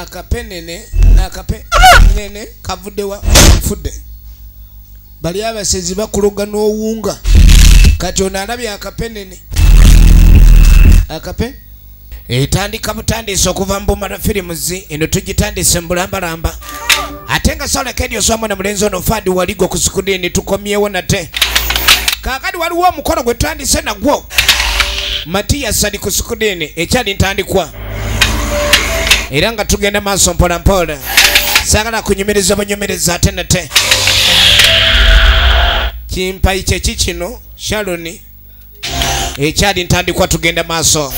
akapenene kavuddewa fudde bali abasezi bakuloga n'owunga kati ono alabye akapenene akape etandika butandisi okuva mu Bumala Films eno tugitandise mu bulambalamba ate nga Solekedi oswamu na mulenzi ono Fadi Waligo ku sikudini tukomyewo nate kakati waliwo omukolo gwe tutandise nagwo Matias ali ku sikudini ekyali ntandikwa era nga tugenda maaso mpola mpola sagala kunyumiriza bunyumiriza ate nate kimpayi kyeki kino Shaloni ekyali ntandikwa tugenda maaso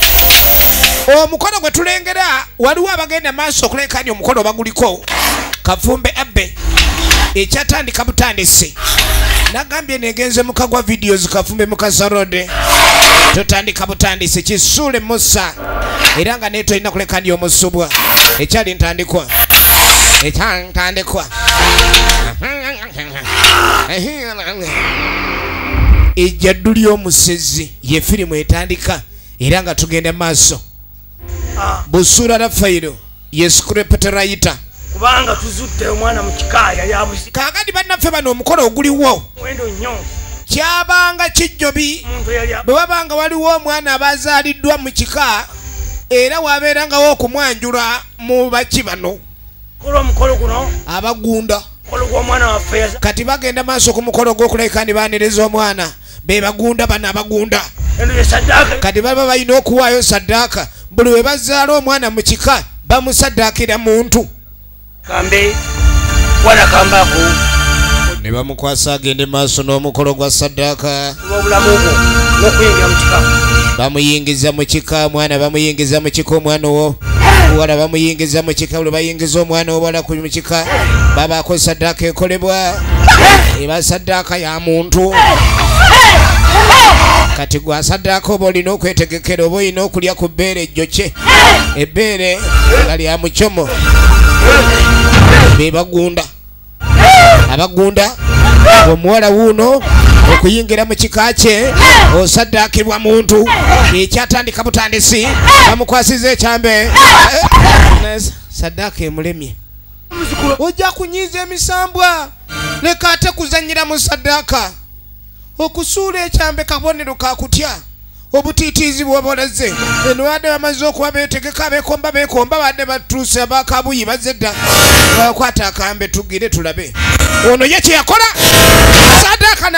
omukolo gwe tulengera waliwo abagenda maaso okulekanya omukolo baguliko Kafumbe Abbe ekyatandika butandisi nagambye negenze mukagwa videos Kafumbe Mukasarode tutandika butandisi Kisule Musa era nga neto ina kulekanya omusubwa ekyali ntandikwa ejjaduli omusezi ye firimu etandika era nga tugenda maaso Busura Rafairo ye script writer kubanga tuzudde omwana mu kikaaya yabuzi kakati bannaffe bano omukolo oguliwo mwendo nnyo kyabanga kijjobi bwe wabanga waliwo omwana abazaaliddwa mu kika era wabeerangawo okumwanjula mu baki bano omukolo guno abagunda omukolo gw'omwana waffe kati bagenda maaso ku mukolo gw'okulekani baaniriza omwana be bagunda bano abagunda kati baba balina okuwaayo saddaaka buli we bazaala omwana mu kika bamusaddaakira muntu kambe wala kambako ne bamukwasa agende maaso n'omukolo gwa saddaaka obulamu bwo n'okuyingira mu kika bamuyingiza mu kika mwana bamuyingiza mu kika omwana owo wala bamuyingiza mu kika bwe bayingiza omwana owala ku mu kika babaako saddaaka ekolebwa eba saddaaka ya muntu kati gwa saddaaka oba olina okwetegekera oba olina okulya ku bbeere ejjokye ebbeere nga lya mucomo be bagunda abagunda omuwala wuuno okuyingira mu kika kye osaddaakirwa muntu ekyatandika butandisi bamukwasiza ekyambe saddaaka emulemye ojja kunyiiza emisambwa leka ate kuzanyira mu saddaaka okusuula ekyambe kabonero kakutya obutiitiizi bwobolaze eno badde bamaze okuba beetegeka beekomba badde batuuse abakabuyi bazze dda bakwata akambe tugire tulabe ono ye kyeyakola saddaaka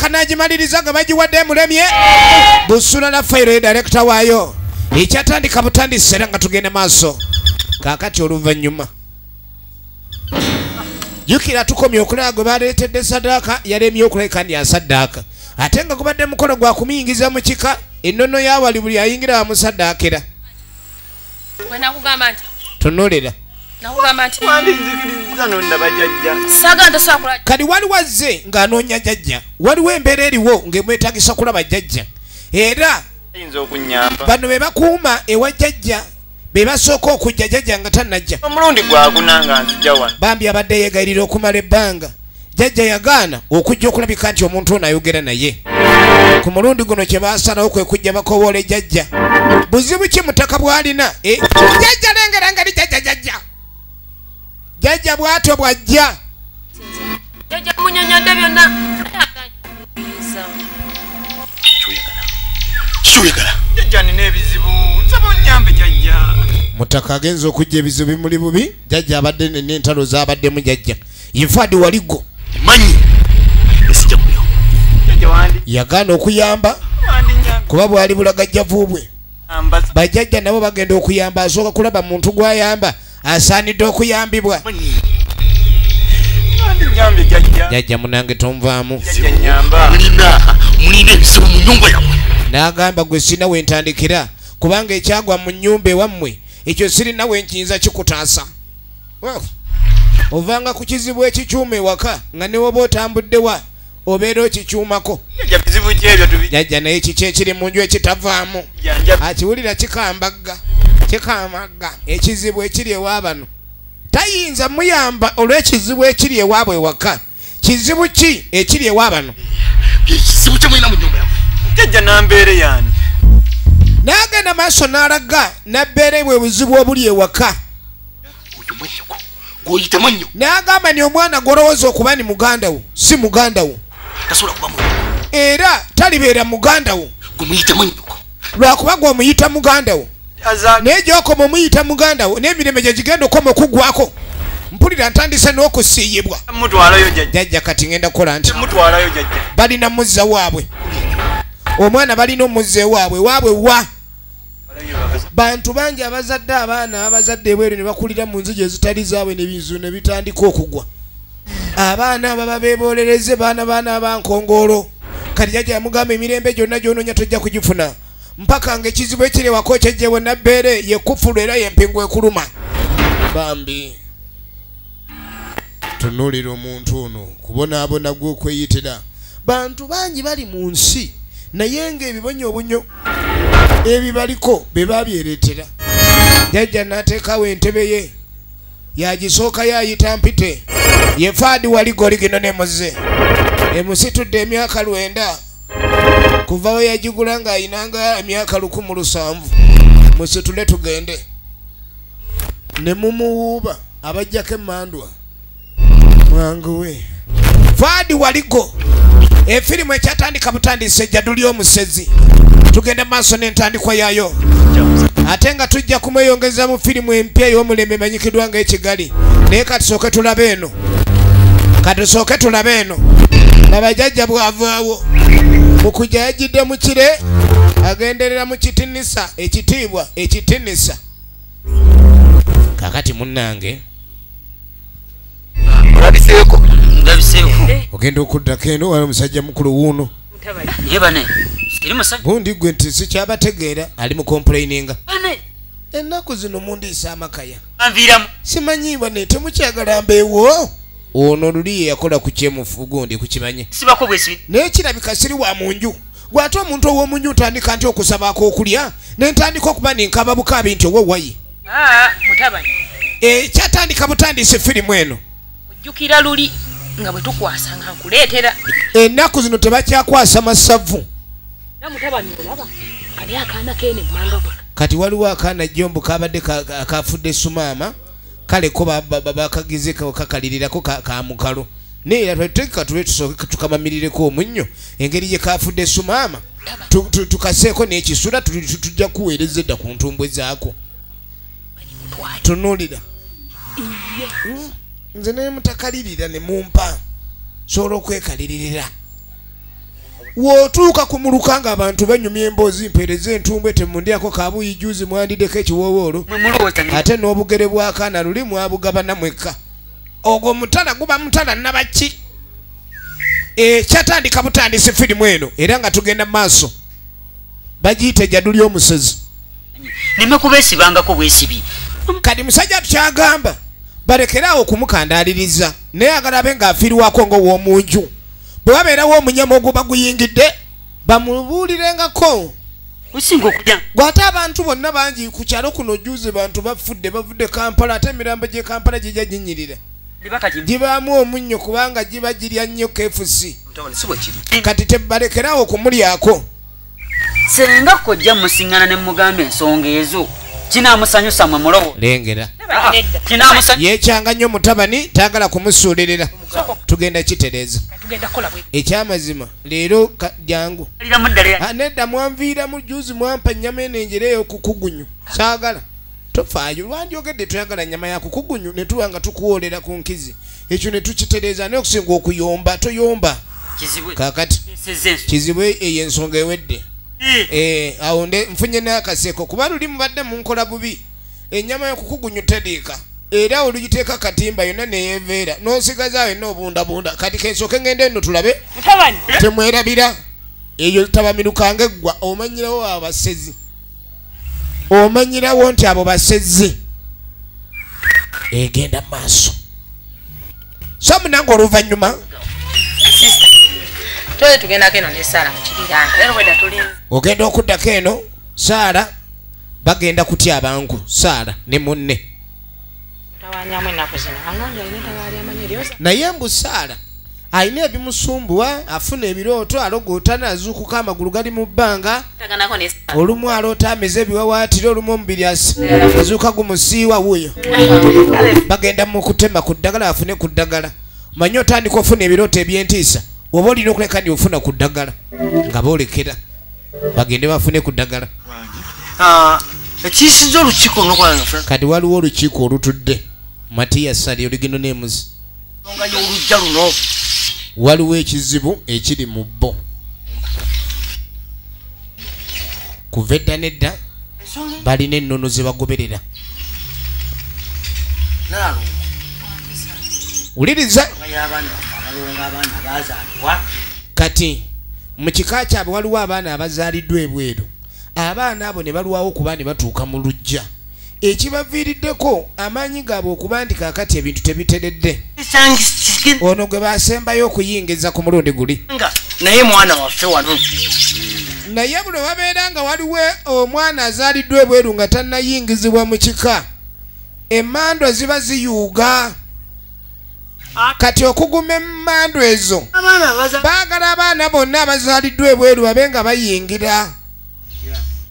n'agimaliriza nga bagiwadde mulemye Busula Rafairo director waayo ekyatandika butandisi era nga tugende maaso kaakati oluvannyuma jukira tukomye okulaba gwe baleetedde saddaaka yalemye okulekani ya saddaaka ate nga gubadde mukolo gwa kumuyingiza mu kika ennono yawali buli ayingira bamusaddaakira tunulira kati waliwo azze ng'anoonya jjajja waliwo embeera eriwo ng'emwetagisa kulaba jjajja era bano be bakuuma ewa jjajja be basooka okujja jjajja nga tannajja omulundi gwagunanga nzija wano bambi abadde yeegayirira okumala ebbanga jjajja yagaana okujja okulabika nti omuntu ono ayogera naye ku mulundi guno kye baasalawo kwe kujja bakowoola jjajja buzibu ki mutaka bw'alina jjajja lengera ngeri jjajja bw'atyo bw'ajja jjajja nina ebizibu nsaba onnyambe jjajja mutaka agenza okujja ebizibu bimuli bubi jjajja abadde n'entalo z'abaddemu jjajja Fadi Waligo manyi esijja kuyo jjajja wandi yagaana okuyamba kuba bwali bulagajjavu bwe bajjajja nabo bagenda okuyamba asooka kulaba muntu gw'ayamba asaanidde okuyambibwa jjajja munange tonvaamu mulina ebizibu mu nnyumba yammwe n'agamba gwe sirina wentandikira kubanga ekyagwa mu nnyumba ewammwe ekyo sirina wenkiyinza kikutaasa ovanga ku kizibu ekikyuma ewaka nga ne woba otambuddewa obeera okikyumako jjajja naye kiki ekiri mu nju ekitavaamu akiwulira kikambagga ekizibu ekiri ewaabano tayinza muyamba olw'ekizibu ekiri ewaabwe ewaka kizibu ki ekiri ewaabano ekizibu kyemulina mu nnyumba yammwe jjajja nambeere yani n'agenda maaso n'alaga nabbeere bwe buzibu obuli ewaka n'agamba ni omwana gw'olowooza okuba ni muganda wo si muganda wo era talibeera muganda wo lwakuba gw'omuyita muganda wo naye gy'okoma omuyita muganda wo n'emirembe gye gigenda okoma okuggwako mpulira ntandise n'okusiiyibwa jjajja kati ngenda kukola nti balina muzza waabwe omwana balina omuzza ewaabwe waabwe wa bantu bangi abazadde abaana abazadde ebweru ne bakulira mu nzigi ezitali zaabwe n'ebinzu ne bitandika okugwa abaana baba beebolereze baana abankongolo kati jjajja yamugamba emirembe gyonna gy'onoonya tojja kugifuna mpaka ng'ekizibu ekiri wako kyejjewe nabbeere yekufulu era yempingu ekuluma bambi tunuulira omuntu ono kubonaabona gw'okweyitira bantu bangi bali mu nsi naye ng'ebibonyobonyo ebibaliko be babyereetera jjajja n'ateekawo entebe ye yagisooka yayita mpite ye faadi wali goligino nemuze emusitudde emyaka 9 kuva we yagigula ng'ayinanga emyaka 17 musitule tugende ne mumuwuuba abajjako emmandwa mwanguwe faadi waligo efirimu ekyatandika butandise ejjaduli omusezi tugende maaso n'entandikwa yaayo ate nga tujja kumweyongeza mu firimu empya ey'omulembe emanyikiddwa ng'ekigali naye katusooke tulabe eno abajjajja bw'avaawo mu kujja yajjidde mu kire agenderera mu kitinisa ekitiibwa ekitinisa kakati munnange ogenda okuddako eno wali omusajja mukulu wuuno gundi gwe nti sikyabategeera ali mu complaininga ennaku zino mundiisa amakaya simanyiibwa ne temukyagala mbeewo ono luli yakola ku kyemufu gundi kukimanye naye kirabika siri wa mu nju gwate omuntu ow'omu nju ntandika nti okusabaako okulya nentandika okuba ninkaba bukaabi nti owowayi kyatandika butandise firimu eno ojjukira luli nga bwe tukwasa nga nkuleetera ennaku zino tebakyakwasa masavu namutabani olaba kali akaana kene mmanga kati waliwo akaana jjombo kabadde kafudde sumaama kale ko bakagize kakalirirako kamukalo naye tweteka tube tusooke tukamamirireko omunnyo engeri gye kafudde sumaama tukaseeko n'ekisula tujja kuweereza edda ku ntumbwe zaako tunuulira nze naye mutakalirira ne mumpa sobola okwekaliririra wootuuka ku muluka nga abantu banyumya emboozi mpeereza entumbwe temundyako kabuyi juzi mwandiddeko ekiwoowoolo ate n'obugere bw'akaana luli mwabugabana mwekka ogwo mutala guba mutala nabaki kyatandika butandise firimu eno era nga tugenda mu maaso bagiyita ejjaduli omusezi nemekubeesibangako bwesibi kati musajja tukyagamba balekeraawo okumukandaaliriza naye agalabe ng'afiirwako ng'ow'omunju bwe babeerawo omunyama oguba guyingidde bamubuulirengako osinga okujja gwate abantu bonna bangi ku kyalo kuno juzi bantu bavudde Kampala ate emirambo gy'e Kampala gijja ginyirira gibaamu omunnyo kubanga giba girya nnyo KFC kati tebalekeraawo okumulyako senga kojja musiŋŋana ne mugamba ensonga ezo kinaamusanyusa mwe mulowo lengera yekyanga nnyo mutabani taagala kumusuulirira tugenda kitereeza ekyamazima leero jangu nedda mwanviiramu juzi mwampa nnyama enengera ey'okukugunyu saagala tofaayo lwandyogedde tuyagala nnyama ya kukugunyu ne tuba nga tukuwoolera ku nkizi ekyo ne tukitereeza naye okusinga okuyomba toyomba kakati kizibu eyo ensonga ewedde awo nfunye n'akaseko kuba luli mubadde munkola bubi ennyama y'okukugunyu tediika era olugiteeka katimba yonna neyeveera n'osigazaayo n'obundabunda kati kensooke ngende eno tulabe temwerabira eyo tabamirukange eggwa omanyirawo abo basezi omanyirawo nti abo basezi egenda maaso so munange oluvannyuma tugendako eno ne Saara mukibiranga ogenda okuddako eno Saara bagenda kutya abangu Saara ne munne naye mbu Saara alina ebimusumbuwa afuna ebirooto alogootana azuukuka amagulu gali mu bbanga olumu aloota ameze ebiwawaatiro olumu omubiri azuuka gumusiiwa wuuyo bagenda mu kutema ku ddagala afune ku ddagala manye otandika ofuna ebirooto ebyentiisa oba olina okuleka ndi ofuna ku ddagala nga boolekera bagende bafune ku ddagala ekiyisiza olukiiko olwokwanga kati waliwo olukiiko olutudde Matiya Sali oligino nemuzi olujja luno waliwo ekizibu ekiri mu bo kuva edda nedda balina ennono ze bagoberera wuliriza kati mu kika kyabwe waliwo abaana abazaaliddwa ebweru abaana abo ne balwawo okuba ne batuuka mu lujja ekibaviiriddeko amaanyi gaabwe okuba nti kaakati ebintu tebiteredde ono gwe basembayo okuyingiza ku mulundi guli naye mwana waffe wano naye buli babeera nga waliwo omwana azaaliddwa ebweru nga tannayingizibwa mu kika emmandwa ziba ziyuuga kati okuguma emmandwa ezo baagala abaana bonna abazaaliddwa ebweru babe nga bayingira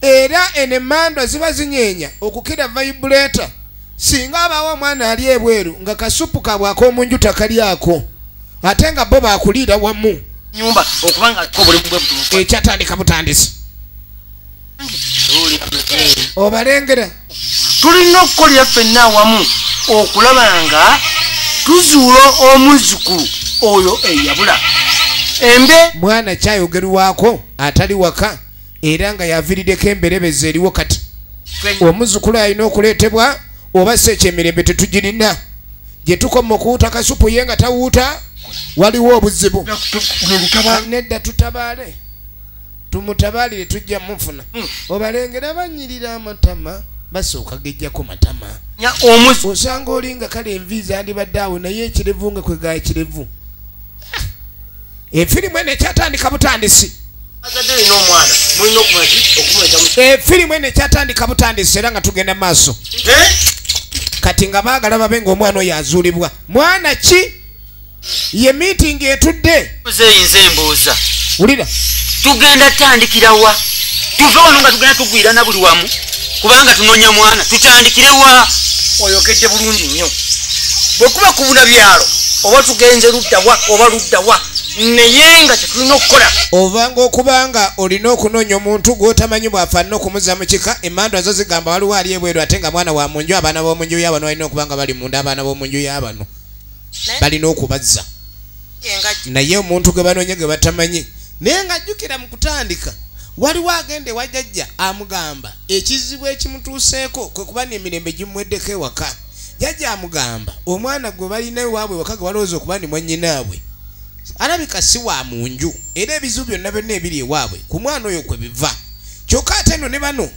era eno emmandwa ziba zinyeenya okukira vibrator singa abawo omwana ali ebweru nga kasupu kabwe ak'omunju takalyako ate nga bo baakuliira wamu nyumba okubanga kobulimu bwe butuufu ekyatandika butandisi obalengera tulina okukolera ffenna awamu okulaba nga tuzuula omuzzukulu oyo eyabula embe mwana kyayogerwako atali waka era nga yaviiriddeko emberebeza eriwo kati omuzzukulu alina okuleetebwa oba si ekyemirembe tetugirina gye tukoma okuwuuta kasupu ye nga tawuuta waliwo obuzibu nedda tutabaale tumutabaalire tujja mufuna obalengera banyirira amatama basooka gejjako matama osanga olinga kale envi zandibadde awo naye ekirevu nga kwegaya ekirevu efirimu eno ekyatandika butandisi efirimu eno ekyatandika butandisi era nga tugenda maaso kati nga baagala babe ngaomwana oyo azuulibwa mwana ki ye meeting etudde zeyinza embuuza wulira tugenda tandikirawa tuve wano nga tugenda tugwirana buli wamu kubanga tunoonya mwana tutandikirewa oyokedde bulungi nnyo bwekuba kubuna byalo oba tugenze luddawa oba luddawa naye nga tetulina okukola ovanga okubanga olina okunoonya omuntu gw'otamanyi bw'afaanana okumuza mu kika emmandwa zo zigamba waliwo ali ebweru ate nga mwana wa munju abaana b'omunju y'abano balina okubanga bali munda abaana b'omunju y'abano balina okubazza naye omuntu gwe banoonya gwe batamanyi naye ng'ajjukira mu kutandika waliwo agende wajjajja amugamba ekizibu ekimutuuseeko kwe kuba n'emirembe gimweddeko ewaka jjajja amugamba omwana gwe balina ewaabwe waka gwe balowooza okuba ndi mwannyinaabwe alabika si wa mu nju era ebizibu byonna byonna ebiri ewaabwe ku mwana oyo kwe biva kyokka ate nno ne bano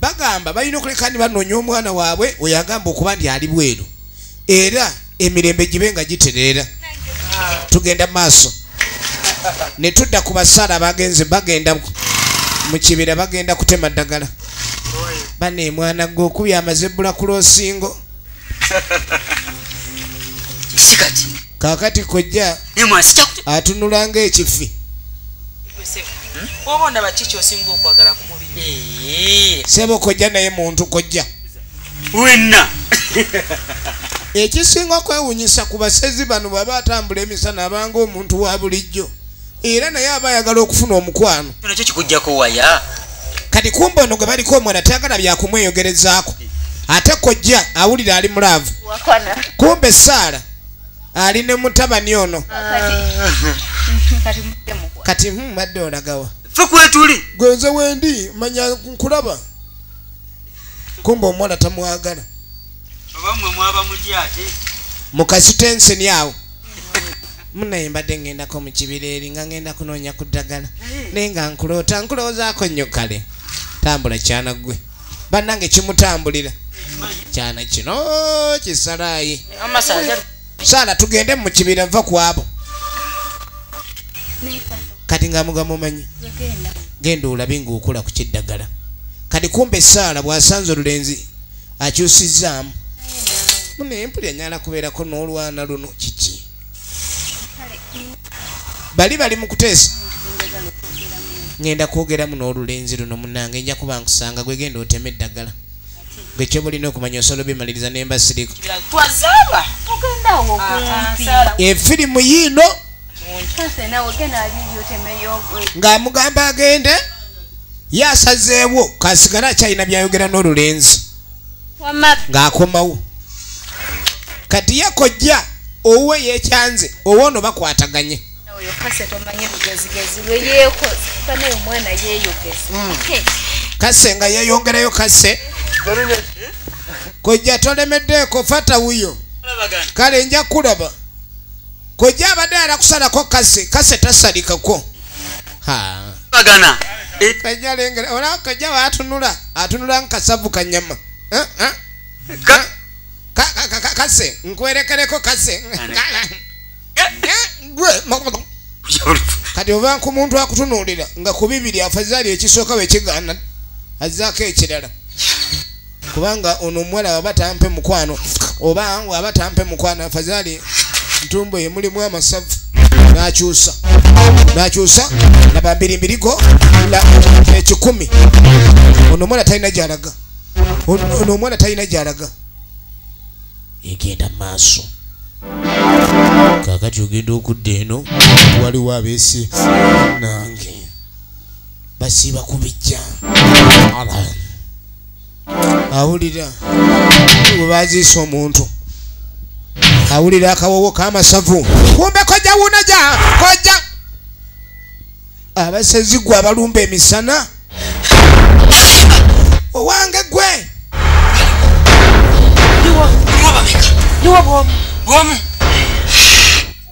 bagamba balina okuleka ni banoonya omwana waabwe oyo agamba okuba ndi ali bweru era emirembe gibe nga gitereera tugenda maaso ne tudda ku basaala bagenze bagenda mu kibira bagenda kutema ddagala bane mwana gwe okubi amaze ebbula ku loosingo sikati kaakati kojja atunula ng'ekifi oba ondaba kiki osinga okwagala ku mubiri sebo kojja naye muntu kojja wenna ekisinga okwewunyisa ku basezi bano baba atambula emisana abanga omuntu wa bulijjo era naye aba ayagala okufuna omukwano nakyo kikujjako waya kati kumba ono gwe baliko omwana tayagala byakumweyogerezaako ate kojja awulira ali mulaavu kumbe Saala ali ne mutabani ono kati madde olagawa ffe kwetuli gwenze wendi manya nkulaba kumba omwana tamwagala obamwe mwaba mutya ate mukasitenseni awo munaye mbadde ngendako mu kibira eri nga ngenda kunoonya ku ddagala naye nga nkulowoozaako nnyo kale tambula kyana ggwe bannange kimutambulira kyana kino kisalaayi Saala tugende mu kibira nva ku abo kati nga mugamba omanyi genda olabe ng'okola ku kiddagala kati kumbe Saala bw'asanze olulenzi akyusizzaamu munaye mpulya nnyala kubeerako n'olwana luno kiki bali mukuteesa ngenda kwogeramu n'olulenzi luno munnange nja kuba nkusanga gwe genda otema eddagala ng'ekyo bulina okumanya osobola obimaliriza n'embasiriko twazaba ogendawo okumpi efirimu yiino ng'amugamba agende yasazeewo kasigala akyalina byayogera n'olulenzi ng'akomawo kati yakojja owuwe yeekyanze owoono bakwataganye oyo kase tomanye bugezigezi bwe yeekoze kane omwana yeeyogeza kase nga yeeyongerayo kase kojja tolemeddeeko fata wuyo kale nja kulaba kojja abadde arakusalako kase tasalikako kajja lengera olaba kajja waatunula nkasavu kanyama kase nkwerekereko kase kati ova ku muntu akutunuulira nga ku bibiri afazaali ekisooka wekigaana azzaako ekirala kubanga ono omuwala waba tampe mukwano oba waba tampe mukwano afazaali ntumbo ye mulimu amasavu n'akyusa laba mbirimbirigo ekikumi ono omwana talina gyalaga ono omwana talina gyalaga egenda maaso kakati ogenda okudda eno waliwo abeesi nange basiiba ku bijja awulira bwe baziisa omuntu awulira akawowo k'amasavu kumbe kojja wunaja kojja abasezi gwe abalumba emisana owange gwe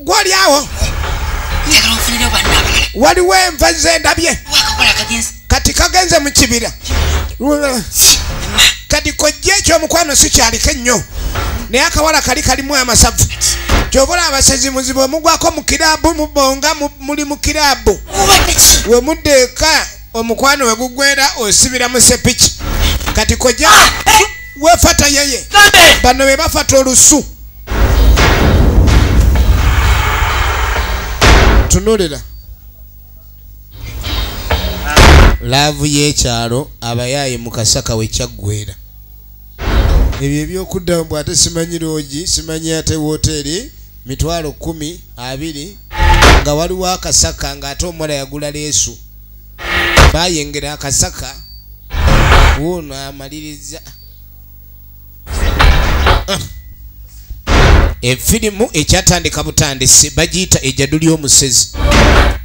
gwali awo waliwo enva zendabye kati kagenze mu kibira kati kojja ekyomukwano si kyaliko ennyo naye akawala kalimu amasavu kyobola abasezi muzibu omugwako mu kiraabu mubonga muli mu kiraabu we muddeeka omukwano we gugwera osibira mu sepiki kati kojja wefata yeye bano be bafata olusu tunulira laavu y'ekyalo abayaaye mu kasaka we kyaggwera ebyo ebyokuddamu bw'ate simanyi loogi simanyi ate wooteri mitwalo 10 20 nga waliwo akasaka ng'ate omuwala yagula leesu baayengera akasaka woono amaliriza efirimu ekyatandika butandisi bagiyita ejjadu ly'omusezi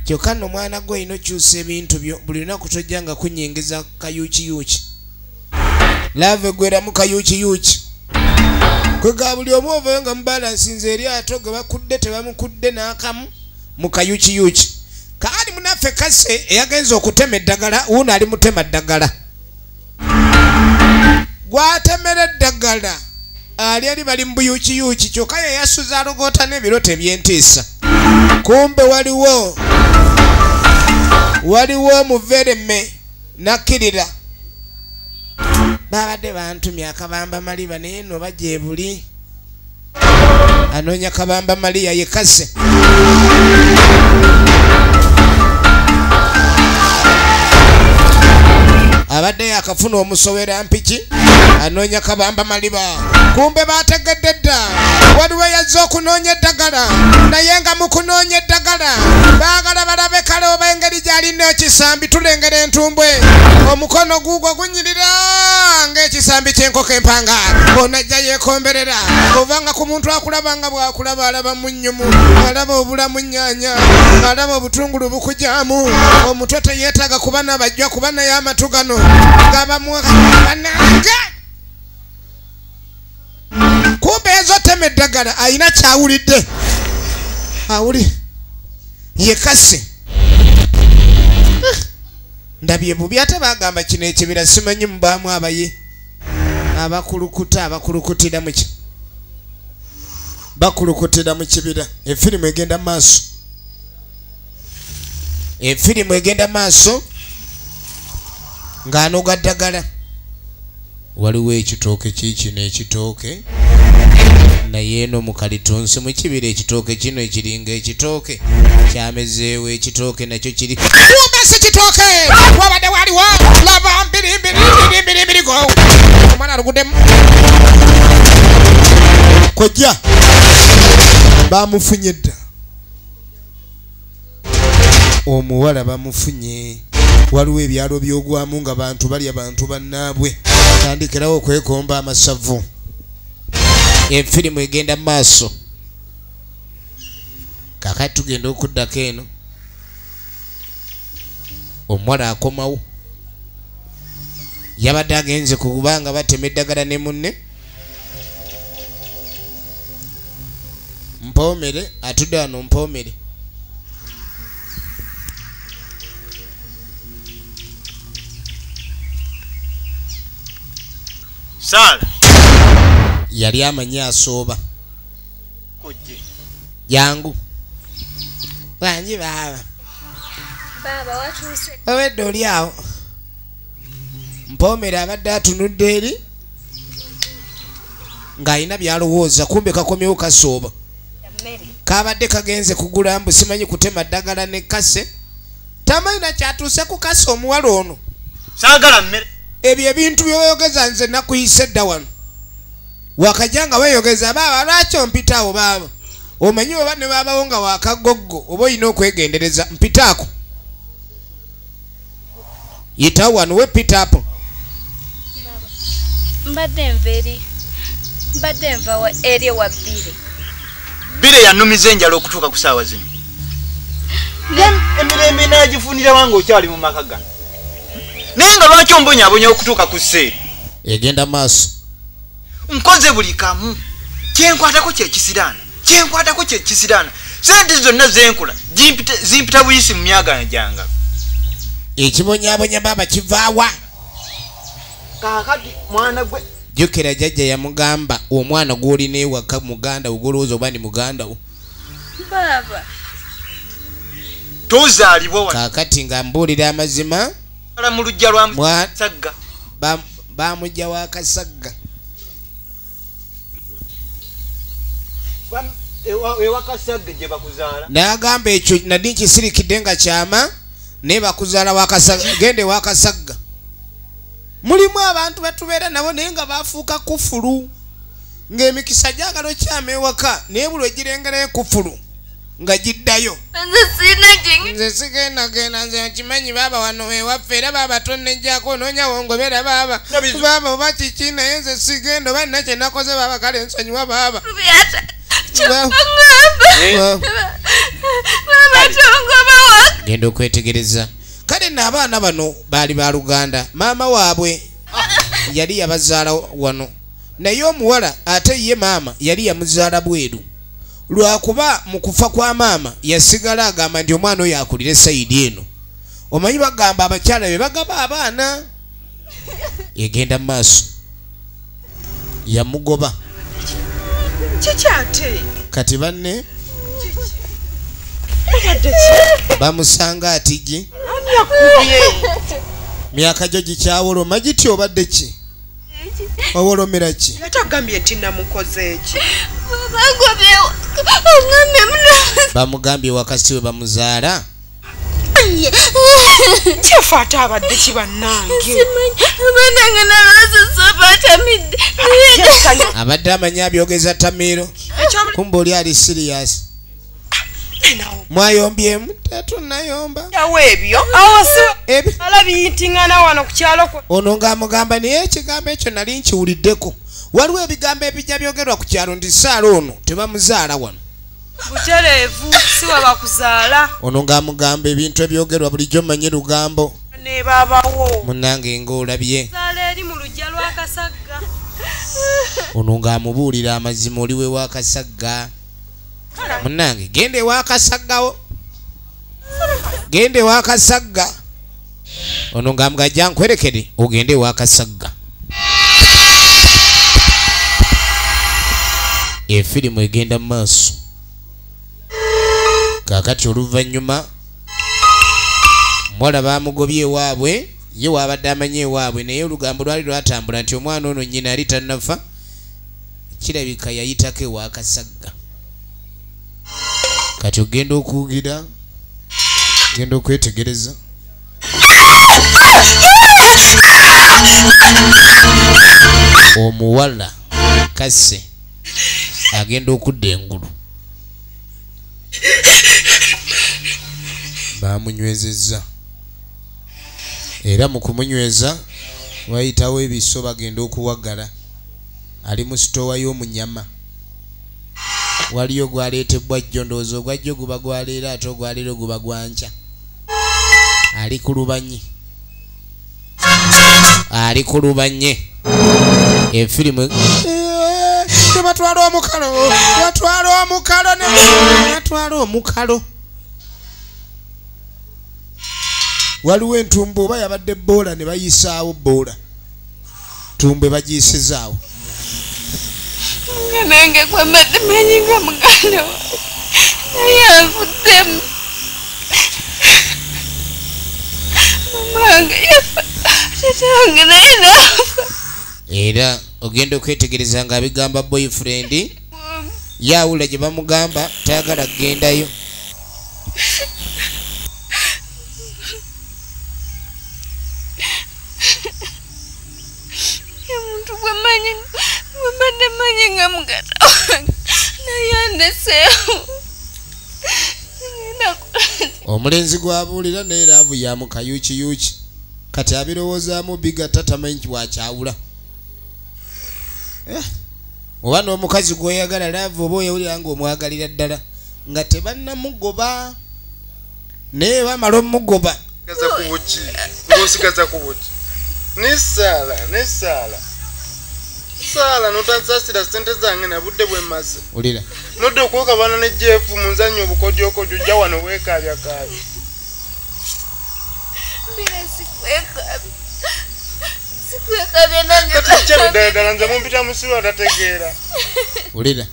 kyokka nno mwana gwe olina okyusa ebintu byo buli lunaku tojja nga kunyingiza kayuukiyuuki laava egweramu kayuukiyuuki kwega buli omu ovayo nga mubalansinze eryato ge bakudde tebamukudde n'akamu mu kayuukiyuuki kaali munaffe kase eyagenza okutema eddagala wuuno ali mutema ddagala gwatemera eddagala ali bali mu buyuukiyuuki kyokka ye yasuza alogoota n'ebirote by'entiisa kumbe waliwo muvereme nakkirira babadde bantumye akabamba maliba naye no bajja ebuli anoonya kabamba maliya ye kase abadde yakafuna omusowera mpiki anoonya kabamba maliba kumbe bategedde dda waliwo yazze okunoonya eddagala naye nga mu kunoonya eddagala baagala balabe kale oba engeri gy'alina ekisambi tulengera entumbwe omukono guugwo gunyirira ng'ekisambi ky'enkoko empanga onajja yeekomberera ovanga ku muntu akulaba nga bw'akulaba alaba munnyumu alaba obulamu nnyanya alaba obutungulu bukujaamu omutwe teyeetaaga kuba nabajjwa kuba naye amatu gano gabamubanange kumbe ezotema eddagala ayina kyawulidde awuli yekase ndabye bubi ate bagamba kino ekibira simanyi mubaamu abaye abakulukutira muki bakulukutira mu kibira efirimu egenda maaso ng'anoga ddagala waliwo ekitooke kiikino ekitooke naye eno mu kalitunsi mu kibira ekitooke kino ekiringa ekitooke kyamezeewo ekitooke nakyo kiri wabese kitooke wabadde waliwo laba mbirimbirimbirimbirimbirigo omwana aluguddemu kojja bamufunye dda omuwala bamufunye waliwo ebyalo byogwamu nga bantu balya bantu bannaabwe tandikirawo okwekomba amasavu enfirimu egenda mu maaso kakati tugenda okuddako eno omuwala akomawo yabadde agenze kubanga batema eddagala ne munne mpoomere atudde wano mpoomere Sala yali amanyi asooba yangu bangi baba watuuse owedde oli awo mpoomere abadde atunudde eri ng'alina byalowooza kumbe kakomyewo kasooba kabadde kagenze kugula mbu simanyi kutema ddagala ne kase tamanyi nakyatuuse ku kase omuwala ono saagala mmere ebyo ebintu by'oyogeza nze nakuyise dda wano wakajja nga weeyogeza baaba lwaki ompitaawo baaba omanyi oba ne baabawo nga wakagoggo oba olina okwegendereza mpitaako yitawo wano wepitaapo mbadde nva eri wa bire yanumiza enjala okutuuka ku saawa zino emirembe nagifunira wange okyali mu maka gano naye nga lwaki ombonyabonya okutuuka ku sseeri egenda maaso nkoze buli kamu kyenkwatako kyekisiraana sente zonna zenkola zimpita buyisi mu myagana janga ekibonyabonya baaba kivaawa kakati mwana gwe jjukira jjajja yamugamba omwana gw'olina ewaka muganda wo gw'olowooza oba ni muganda wo baba tozaalibwa wano kaakati nga mbuulira amazima mu lujja lwa sagga bamujja wakasagga ewakasagga gye bakuzaala n'agamba ekyo nadi nkisirikidde nga kyama naye bakuzaala wakasagga gende wakasagga mulimu abantu batubeera nabo naye nga bafuuka kufulu ng'emikisa gyagala okyama ewaka naye buli egirengerayo kufulu nga giddayo nze sigendagenda nze nkimanyi baaba wano ewaffe era baaba tonnejjako noonyawo ngobera baaba oba kiki naye nze sigenda oba nina kyenakoze baaba kale nsonyiwa baaba genda okwetegereza kale nno abaana bano baali ba Luganda maama waabwe yali yabazaala wano naye omuwala ate ye maama yali yamuzaala bweru lwakuba mu kufa kwa maama yasigala agamba nti omwana oyo akulire sayidi eno omanyi bagamba abakyala be bagaba abaana egenda mu maaso yamugoba kikyate kati banne bamusanga atigi myaka gyo gikyawoloma giti obadde ki owolomera ki yatagambye nti namukoze eki bamugambye wakasi we bamuzaala kyefe ate abadde kibannange abadde amanyi abyogeza Tamiiro kumba oli ali siriyasi mwayombyemu tetunayomba yawo ebyo ala biyitingana wano ku kyalo ono ng'amugamba naye ekigambo ekyo nali nkiwuliddeko waliwo ebigambo ebijja byogerwa ku kyalo nti saala ono tebamuzaala wano butereevu siwa bakuzaala ono ng'amugamba ebintu ebyogerwa bulijjo mmanyi lugambo ne babawo munnange ng'olabye zaala eri mu lujja lwa Kasagga ono ng'amubuulira amazima oliwe wa Kasagga munnange genda ewa Kasaggawo genda ewa Kasagga ono ng'amugajja nkwerekere ogende ewa Kasagga efirimu egenda mu maaso kaakati oluvannyuma muwala baamugobye ewaabwe ye waabadde amanyi ewaabwe naye olugambo lwali lwatambula nti omwana ono nnyina yali tannafa kirabika yayitako ewa Kasagga. Kati ogenda okuwugira, ogenda okwetegereza. Omuwala Kasse agenda okudda engulu. Bamunywezezza. Era mu kumunyweza wayitawo ebiso bagenda okuwagala. Ali mu sitowa y'omunyama. Waliyo gwaleetebwa jjo, ndowooza ogwajjo guba gwaleero ate ogwaleero guba gwanca. Ali ku lubanyi. Ali ku lubanye. Efirimu batwala omukalo, batwala omukalo, batwala omukalo. Waliwo entumbu oba yabadde boola ne bayisaawo boola. Tumbe bagiyisizaawo. Nange kwa mbadde manyi nga muganda wa naye anvuddemu. Mamange yafa, taata wange naye naafa. Era ogenda okwetegereza nga abigamba boyfriend yawula gye bamugamba tayagala kugendayo. Omuntu gwe mbadde manyi nga muganda wange naye andeseewo. Omulenzi gwabuulira naye laavu ya mukayuukiyuuki. Kati abirowoozaamu bigatta tamanyi wakyawula. Oba n'omukazi gw'oyagala laavu oba oyawulira ng'omwagalira ddala nga tebannamugoba naye bamala omugoba. Ng'osigaza ku buki nesaala notansasira ssente zange nabudde bwe mmaze. Ulira nodde okwokabana ne Jeff mu nzanyo obukodyokodyo jja wano weekabyakabya. Sikwekabya nange katikyabiddaladala nze mumpita musiru atategeera. ulira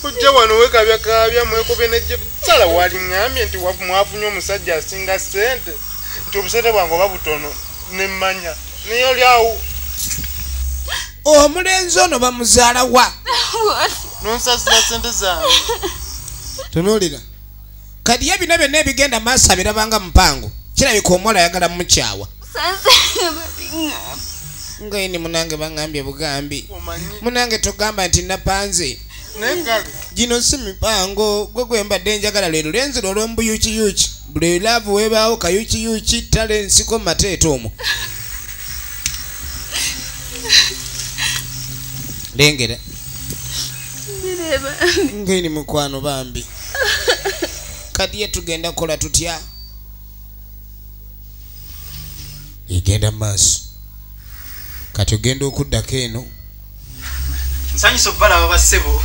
Ojja wano weekabyakabya mwekobye ne Jeff. Sala waliŋŋambye nti mwafunye omusajja asinga ssente nti obusente bwange oba butono nemmanya naye oli awo. Omulenzi ono bamuzaala wa? Nonsasira ssente zange. Tunuulira kati ye bino byonna ebigenda maaso abirabanga mupango. Kirabika omuwala ayagala mukyawa. Ngaini munange baŋŋambye bugambi. Munange togamba nti napanze. Gino si mipango gwe mbadde njagala leero lwenzira olw'omubuyuukiyuuki. Buli laavu weebaawo kayuukiyuuki ttala ensiko mateeta omwo. Lengera ngaini mukwano bambi. Kati ye tugenda kukola tutya? Igenda maaso. Kati ogenda okuddako eno. Nsanyusa okubalaba bassebo.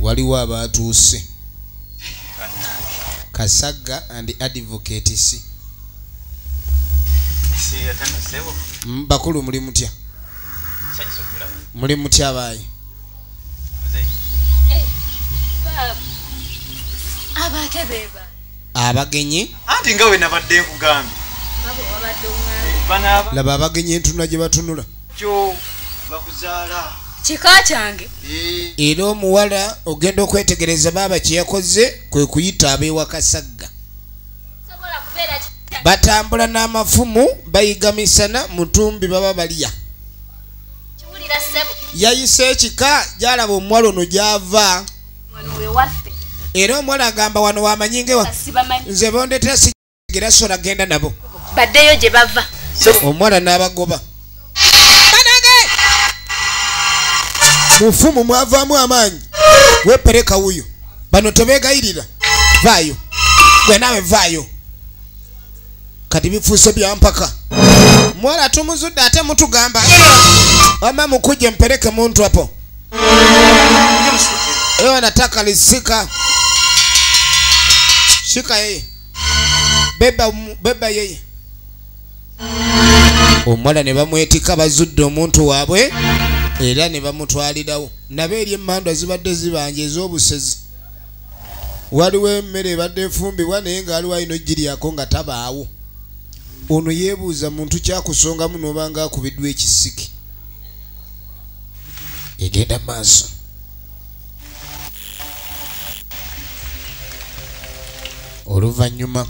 Waliwo abaatuuse. Kasagga and advocate si. Bakulu muli mutya? Muli mutya baayi? abatebeba Abagenyi? Anti nga we nabadde nkugambye. Laba abagenyi entuna gye batunula. Kyo bakuzaala. kika kyange. Era omuwala ogenda okwetegereza baaba kye yakoze kwe kuyita ab'ewa Kasagga. Batambula n'amafumu bayigamisana mutumbi baba balya. Yayise ekika gyalaba omuwala ono gy'ava. Era omuwala agamba wano wamanyingewa nze bondetera sigera sola genda nabo. Baddeyo gye bava. Omuwala n'abagoba. Mufumu mwavaamu amaanyi. Wepereka wuyo. Bano tebeegayirira. Vaayo. Gwe naawe vaayo. Kati bifuuse bya mpaka. Mwala tumuzudde ate mutugamba. Wama mukuje mpeleke muntu hapo. Ewa nataka lisika. Shika yeye. Beba yeye. Omwala ne bamwetika bazudde omuntu waabwe. Era ne bamutwalirawo. Nabe eri emmandwa zibadde zibanje ez'obusezi. Waliwo emmere ebadde efumbibwa naye ng'aliwo alina ogiryako nga tabaawo. Ono yeebuuza muntu kyakusongamu n'obanga akubiddwa ekisiki. egenda maaso. Oluvannyuma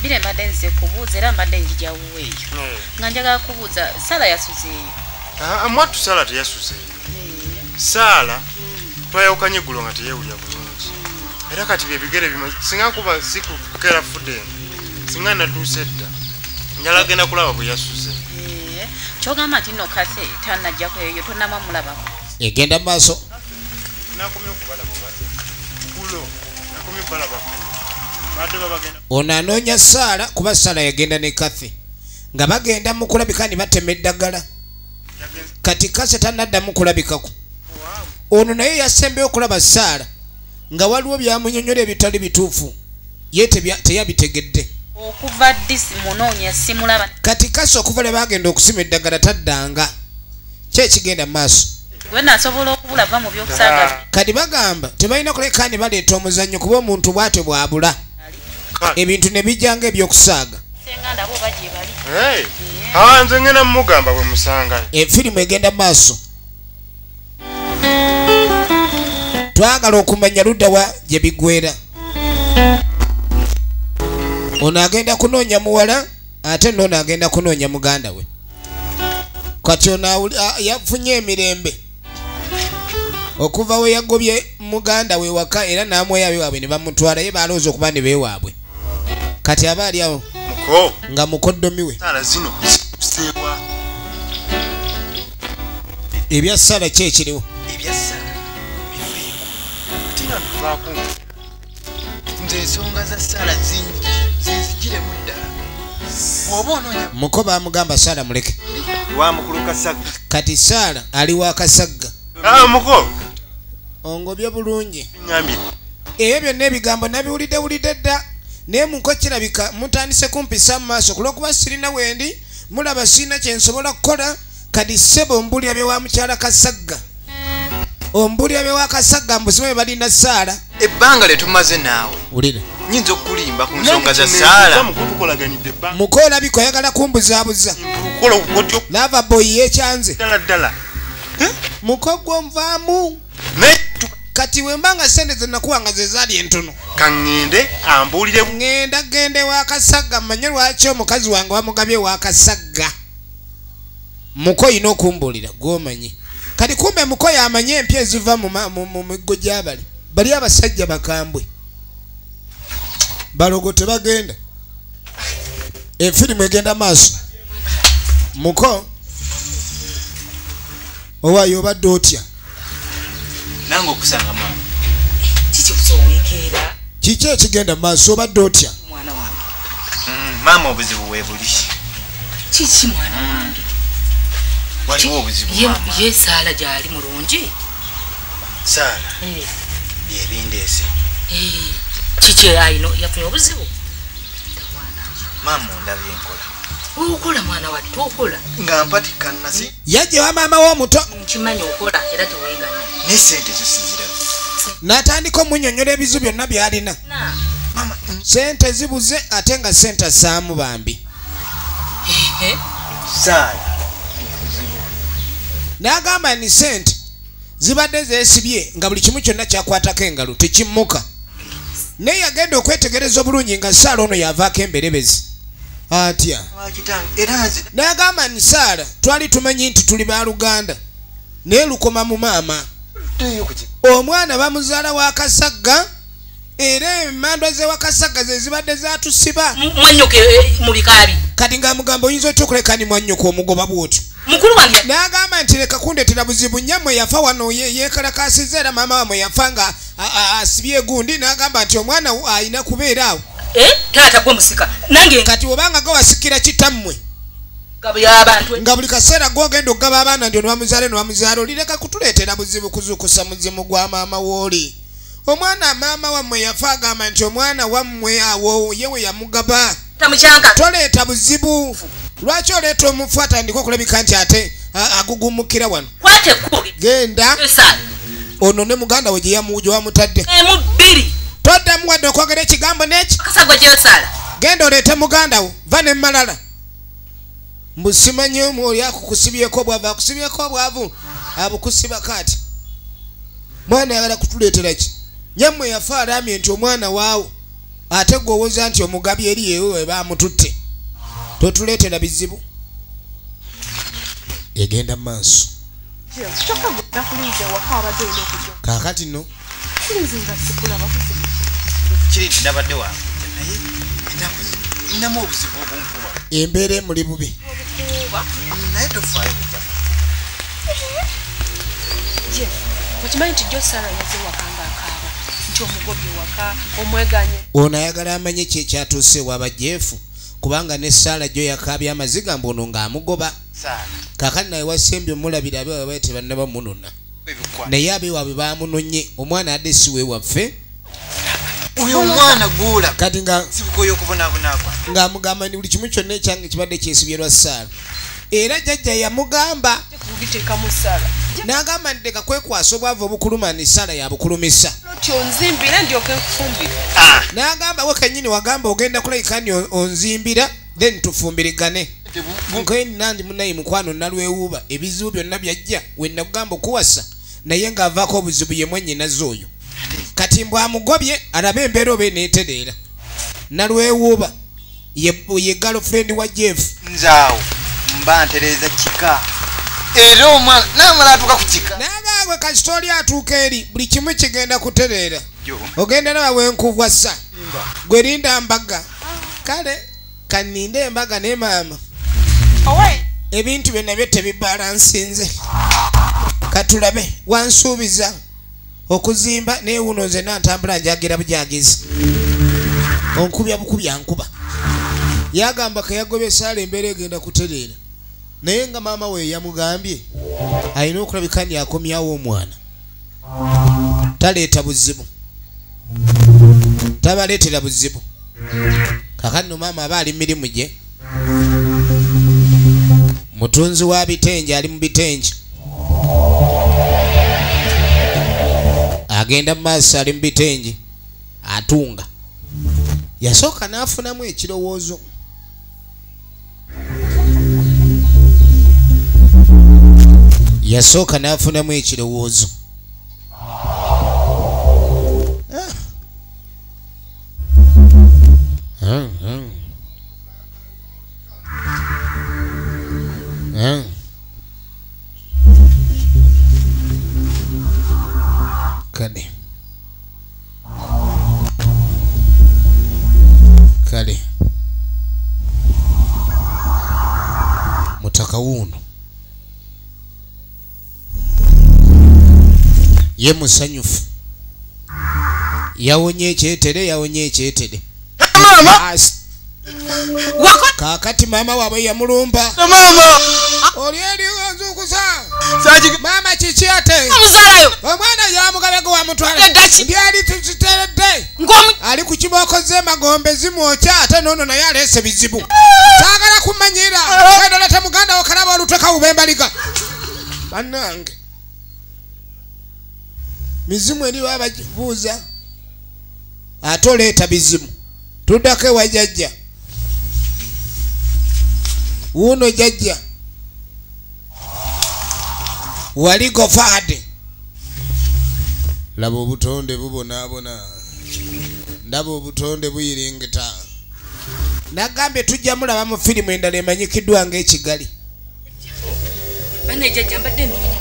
bire mbadde nze kubuuza era mbadde njijawuwo eyo nga njagala kubuuza Saala yasuzeeyo. Mwattu Saala teyasuze. Saala twayawukanye eggulo nga teyeewulya bulungi era kati byebigere bima singa kuba sikukera fudde singa natuuse edda njala agenda kulaba bwe yasuze. Kyogamba nti nno Kathy tannajjako eyo tonnamwa mulabako. egenda maaso. Nakomye okubalaba kulo nakomye okubalaba badde babagenda. Ono anoonya Saala kuba Saala yagenda ne Kathy nga bagenda mu kulabika ne batema eddagala. Kati Kathy tannaddamu kulabikako. Ono naye yasembeyo okulaba Saala nga waliwo byamunyonyola ebitali bituufu ye teyabitegedde. Okuva ddi simunoonya simulaba. Kati Kathy okuva lwe bagenda okusima eddagala taddanga. Ki ekigenda maaso? Gwe nasobola okubulava mu by'okusaaga. Kati bagamba tebalina kuleka ne baleeta omuzannyo kuba omuntu bw'atyo bw'abula ebintu ne bijjanga ebyokusaaga. Senganda bo baje bali. Nze ngenda mugamba bwe musanga. Firimu egenda maaso. Twagala okumanya ludda wa gye bigwera. Ono agenda kunoonya muwala ate n'ono agenda kunoonya muganda we. Kati ono yafunye emirembe okuva we yagobye muganda we waka era n'amweya bewaabwe ne bamutwala ye balowooza okuba ne beewaabwe. Kati aba ali awo nga mukoddomi we. Ebya Saala ki ekiriwo? Nze ensonga za Saala zenzigiremu ddala. Bw'oba onoonya muko baamugamba Saala muleke. wa mukulu Kasagga. Kati Saala ali wa Kasagga. Muko Ongobye bulungi. nyambye. Ebyo byonna ebigambo nabiwulidde dda naye munko kirabika mutandise kumpisa mu maaso kulwokuba sirina wendi mulaba sirina kye nsobola kukola. Kati ssebo ombulira bye wa mukyala Kasagga. Ombulira bye wa Kasagga mbusime bwe balina Saala. Ebbanga lye tumaze naawe Wulira. nyinza okulimba ku nsonga za Saala. Muko olabika oyagala kumbuzaabuza. Lava boy yekyanze. Ddala. Muko gw'onvaamu. Kati wembanga sente ze nakuwanga ze zaali entono. Kaŋŋende ambuulire Gende wa Kasagga mmanye lwaki omukazi wange wamugabye wa Kasagga. Muko yina okumbuulira gw'omanyi. Kati kumbe Muko yamanye empya eziva mu miggo gy'abali. Bali abasajja bakambwe. Balogo tebagenda. Efirimu egenda maaso. Muko owaayo obadde otya? Nange okusanga mwana. Kiki kusowekeera? Kiki ekigenda maaso obadde otya? Mwana wange. Maama obuzibu weebuli. Kiki mwana wange? Waliwo obuzibu maama. Ye Saala gy'ali mulungi? Saala byebindeese. Kiki ayino yafunye obuzibu? Maama ondabye enkola. Okola mwana wattu okola. Nga mpatika nasi. Yajja wa maama w'omuto. Nkimanyi okola era teweeganya. Ne sente zo sizira. N'atandika omunnyonnyola ebizu byonna by'alina. Maama Sente zibuze ate nga sente assaamu bambi. Saala. N'agamba ni sente zibadde zeesibye nga buli kimu kyonna kyakwatako engalo tekimmuka. Naye yagenda okwetegereza obulungi nga Saala ono yavaako emberebezi. Atya. N'agamba ni Saala twali tumanyi nti tuli baaluganda naye lukoma mu maama. Omwana bamuzaala wa Kasagga era emmandwa ze wa Kasagga ze zibadde zaatusiba. Mwannyoko mu bikaabi. Kati ng'amugamba oyinza otya okuleka ni mwannyoko omugoba bw'otyo. Mukulu wange n'agamba nti leka kundeetera buzibu nyammwe yafa wano yeekalakaasiza era maama wamwe yafa nga asibye egundi n'agamba nti omwana ayina kubeera awo. Taata gwe musika nange kati obanga gawasikira kitammwe abantu nga buli kaseera gwogenda okugaba abaana nti onwamuzaala olireka kutuleetera buzibu kuzuukusa muzimu gwa maama wooli. Omwana maama wammwe yafa agamba nti omwana wammwe awo yewe yamugaba. Toleeta buzibu. Lwaki oleeta omufu atandika okulabika nti ate agugumukira wano? Genda ono ne muganda we gye wamutadde. Toddamu wadde okwogera ekigambo n'eki. genda oleete muganda wo va ne malala mbusimanyi omwoyo akukusibyeko bwavu akusibyeko bwavu abukusiba kati mwana yagala kutuleetera ki nyammwe yafa alamye nti omwana waawo ate gwowoza nti omugabi eri yewe bamututte totuleetera bizibu egenda maaso kaakati no kiri nabadde wange naye ninamu obuzibu obunkuba embeera emuli bubi naye tofaayo kuja okimanyi nti jo Sara yaze waka nga akaaba nti omugobye waka omweganye ono ayagala amanye kyekyatuuse waba jeefu kubanga ne Sara jo yakaabya amaziga mbono ng'amugoba kaakati naye wasembye omulabira abe wabaye tebannaba munona naye abe waabwe baamunonye omwana adde si we waffe oyo omwana guula kati nga sibukoyo okubonaabonabwa ng'amugamba ni buli kimu kyonna ekyange kibadde kyesibye lwa Sara era jjajja yamugamba kubiteekamu Sara n'agamba nti leka kwekwasa obwavu obukuluma ni Sara yabukulumisa tyonzimbira ndyoke nkufumbire n'agamba we kennyini wagamba ogenda kulabika ni onzimbira then tufumbirigane nkoyeni nandi munayi mukwano nalwewuuba ebizibu byonna byajja we nakugamba okuwasa naye ng'avaako obuzibu ye mwennyinaze oyo kati mbw amugobye alabe embeera oba eneetereera nalwewuuba ye girlfriend wa Jeff nzaawo mba ntereeza kika era omwana naamala atuuka ku kika naagaagwe kasitoli atuuka eri buli kimu kigenda kutereera ogenda nawe wenkuvwassa gwe linda mbaga kale kaninde embaga ne maama ebintu byonna byo tebibalansinze katulabe wansuubiza okuzimba naye wuno nze nantambula njagira bujagizi onkubya bukubya nkuba yagamba kayagobye Sara embeera egenda kutereera naye nga maama we yamugambye alina okulabika nti akomyawo omwana taleeta buzibu tabaleetera buzibu kakati no maama aba ali mirimu gye mutunzi wa bitengi ali mu bitengi agenda mu maaso ali mu bitengi atunga yasooka n'afunamu ekirowoozo yasooka n'afunamu ekirowoozo kale mutaka wuno ye musanyufu yawonye ekyetere kakati maama waabwe yamulumba oli eriwo nzukusa maama kiki ate omwana yamugabego wamutwala ndi ali tukiteredde ali ku kibookoze emagombe zimwokya ate nono naye aleese bizibu saagala kumanyira endolete muganda wo kalaba oluteka wubembaliga bannange mizimu eri bababuuza ate oleeta bizibu tuddako ewa jjajja wuno jjajja wali gofaade laba obutonde bubonaabona ndaba obutonde buyiringita nagambye tujja mulaba mu firimu endala emanyikiddwa ng'ekigali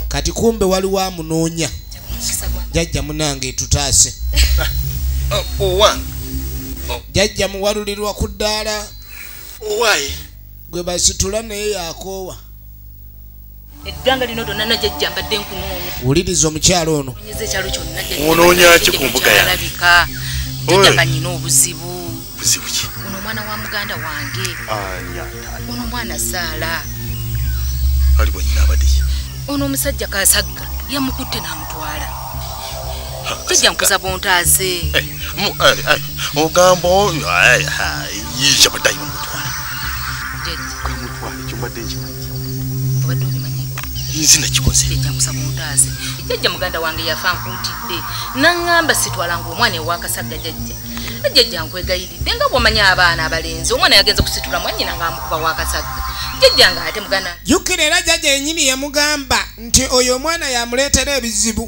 kati kumbe waliwo amunoonya jjajja munange etutaase jjajja muwalulirwa ku ddaala gwe basitula naye yakoowa eddanga lino lyonna najjajja mbadde nkunoonya wuliriza omukyalo ono ekyalo kyonna onoonya ki ku mbuga yange jjajja nga nnina obuzibu ki ono omwana wa muganda wange ono omwana Saala ali bwenyina abadde ono omusajja Kasagga yamukutte n'amutwala jjajja nkusaba ontaase ogamba yisha badayi bamutwala jjajja ekyobadde nkimanyi obadde obimanyiko nzi nakikoze jjajja nkusaba ontaase jjajja muganda wange yafa nkuutidde naŋŋamba sitwalanga omwana ewa Kasagga jjajja jjajja nkwegayiridde nga bw'omanya abaana abalenzi omwana yagenze kusitula mwannyina ng'amukuba w'akasagga jjajja ng'ate mugana jjukira era jjajja yennyini yamugamba nti oyo omwana yamuleetera ebizibu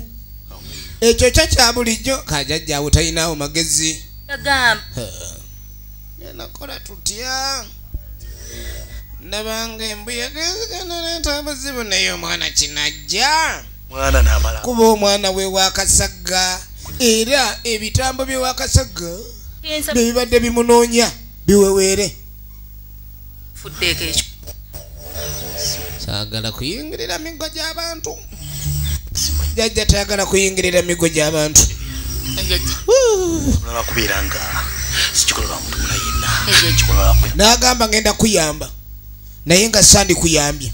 ekyo kyo kya bulijjo kajjajja awo talinaawo magezi yagamba nakola tutya ndabanga embuya geziganaaleeta obuzibu naye omwana kinajja mwana n'amala kuba omwana we wakasagga era ebitambo bye wakasagga bibadde bimunoonya biweweere fuddeeko ekyo saagala kuyingirira migo gy'abantu jjajja tayagala kuyingirira migo gy'abantu olaba kubeera nga sikikola muntu muna yenna kikola n'agamba ngenda kuyamba naye nga sandi kuyambye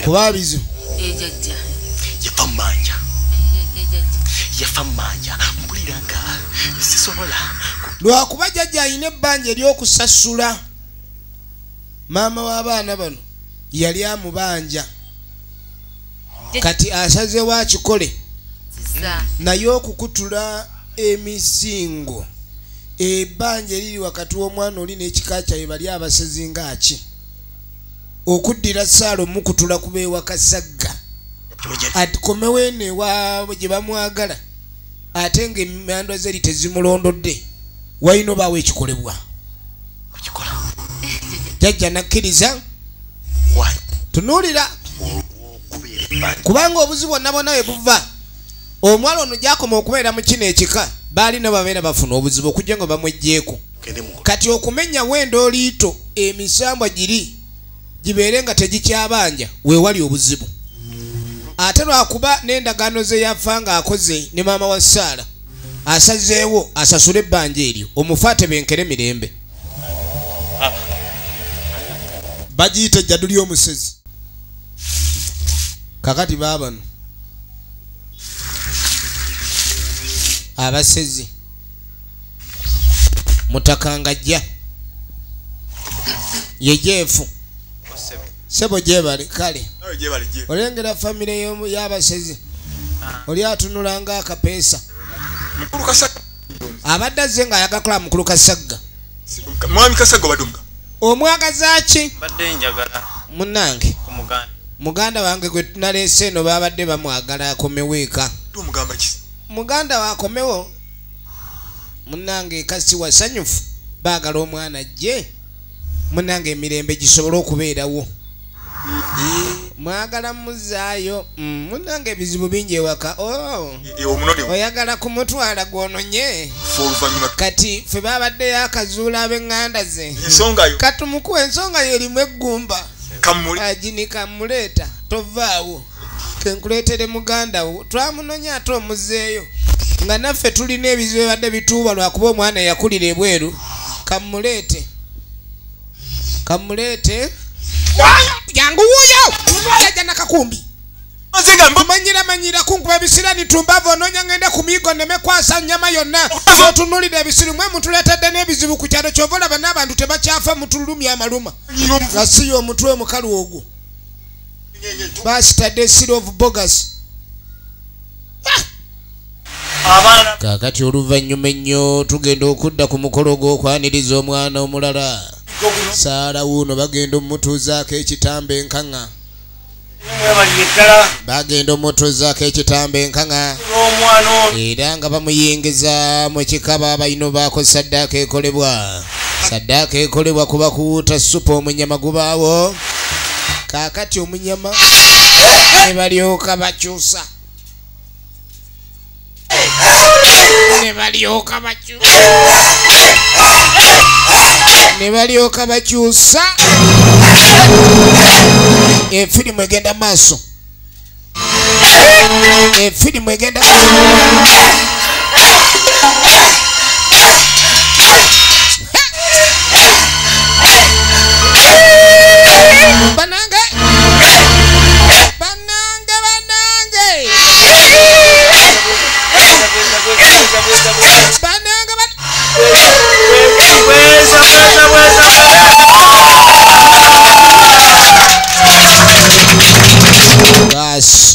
kuba bizo ejjajja yafa mumanja yafa mumanja mpulira nga sisobola lwakuba jjajja alina ebbanja ery'okusasula maama w'abaana bano yali amubanja kati asazeewo akikole naye okukutula emisingo ebbanja eriri wakati w'omwana oli n'ekika kyaye bali abasezi ngaki okuddira saalo mukutula kubeewa kasagga atukomewo eno ewaabwe gye bamwagala ate ng'emmandwa ze eri tezimulondodde walina obaawo ekikolebwa jjajja nakkiriza tunuulira kubanga obuzibu bwonna bwonna bwe buva omwala ono gyakoma okubeera mu kino ekika baalina babeera bafuna obuzibu okujja nga bamwejjeeko kati okumenya wendo liito emisambwa giri gibeere nga tegikyabanja weewali obuzibu ate lwakuba n'endagaano ze yafa ng'akoze ne maama wa Saala asazeewo asasule ebbanja eryo omufa tebenkere mirembe bagiyita ejjadu ly'omusezi kakati baabano abasezi mutakangajja ye jeefu sebo gyebali kale olengera famire y'abasezi oli atunulanga akapeesa abadde azze ng'ayagakola mukulu Kasagga mwami Kasagga badunga omwagaza ki badde njagala munnange kumuganda muganda wange gwe tunaleese eno babadde bamwagala akomewo eka tumugamba ki muganda wakomewo munnange ekasi wasanyufu baagala omwana ajje munnange emirembe gisobole okubeerawo mwagala muzaayo munnange ebizibu bingi ewaka oyagala kumutwala gwononye kati ffe babaddeyo akazuula ab'eŋŋanda ze katumukuwa ensonga yerimu eggumba agini kamuleeta tovaawo kenkuleetere muganda wo twamunonya ate omuzeeyo nga naffe tulina ebizibu ebadde bituuba lwakuba omwana yakulira ebweru kamuleete jangu wuuyo jajja nakakumbi tumanyira kunkuba ebisirani tumbavu onoonya ngende ku miigo nemekwasa nnyama yonna otunulira ebisiru mwe mutuleetedde n'ebizibu ku kyalo kyova olaba n'abantu tebakyafa mutulumya amaluma nga siyo omutwe mukalu ogwo basitadde esiri of bogas kakati oluvannyuma ennyo tugenda okudda ku mukolo gw'okwaniriza omwana omulala Saala wuuno bagenda omutuuzaako ekitambo enkaŋŋa era nga bamuyingiza mu kikaba abalina baako saddaaka ekolebwa kuba kuwuuta supu omunyama gubaawo kaakati omunyama ne balyoka bakyusa efirimu egenda maaso banange basi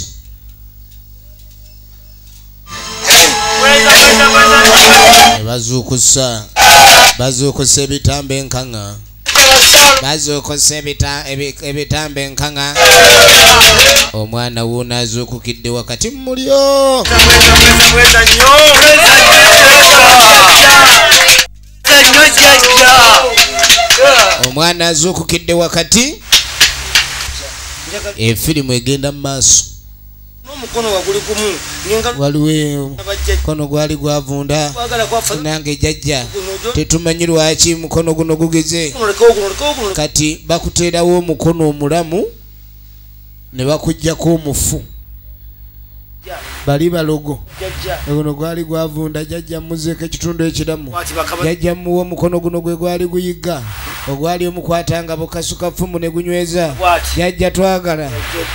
bazukusa ebitambe enkanga bazukusa ebitambe enkanga omwana wuno azuukukidde wakati mu mulyo omwana azuukukidde wakati efirimu egenda mu maaso waliwo mukono gwali gwavunda nange jajja tetumanyi lwaki mukono guno gugeze kati bakuteerawo omukono omulamu ne bakuggyako omufu bali balogo guno gwali gwavunda jajja muzeeko ekitundu ekiramu jajja muwa omukono guno gwe gwali guyiga ogwali omukwatanga bukasukafumu ne gunyweza jajja twagala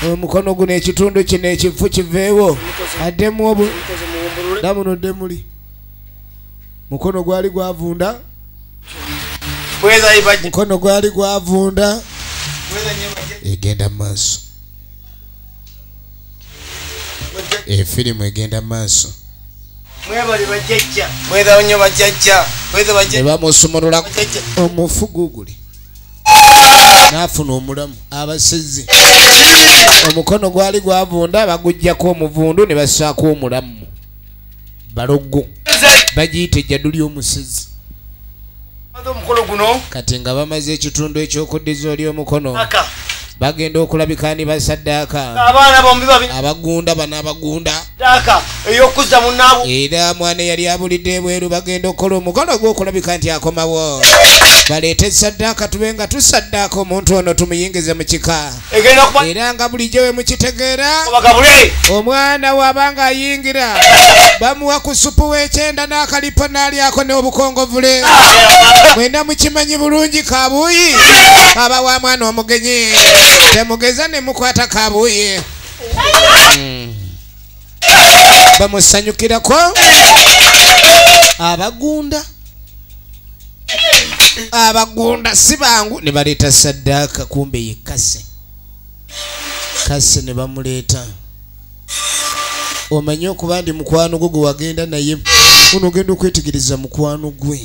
omukono guno ekitundu kino ekifu kiveewo addemu damuno ddemuli mukono gwali gwavunda mukono gwali gwavunda egenda mu maaso efirimu egenda mu maaso ne bamusumulula omufu guguli n'afuna omulamu abasezi omukono gwali gwavunda baguggyako omuvundu ne bassaako omulamu balogo bagiyita ejjaduli omusezi kati nga bamaze ekitundu ekyokuddiza oli omukono bagenda okulabika ni basaddaaka abagunda bano abagunda era mwana yali abulidde ebweru bagenda okukola omukono gw'okulabika nti akomawo baleete saddaaka tube nga tusaddaaka omuntu ono tumuyingize mu kika era nga bulijjo we mukitegeera omwana waabanga ayingira bamuwa ku supu w'ekyenda n'akalipo n'alyako n'obukongovule mwena mukimanyi bulungi kabuuyi aba wa mwana omugenyi temugeza ne mukwata kabuuyi bamusanyukirako abagunda si bangu ne baleeta saddaaka kumbe ye kase ne bamuleeta omanyi okuba ndi mukwano gwe gwe wagenda naye uno ogenda okwetegereza mukwano gwe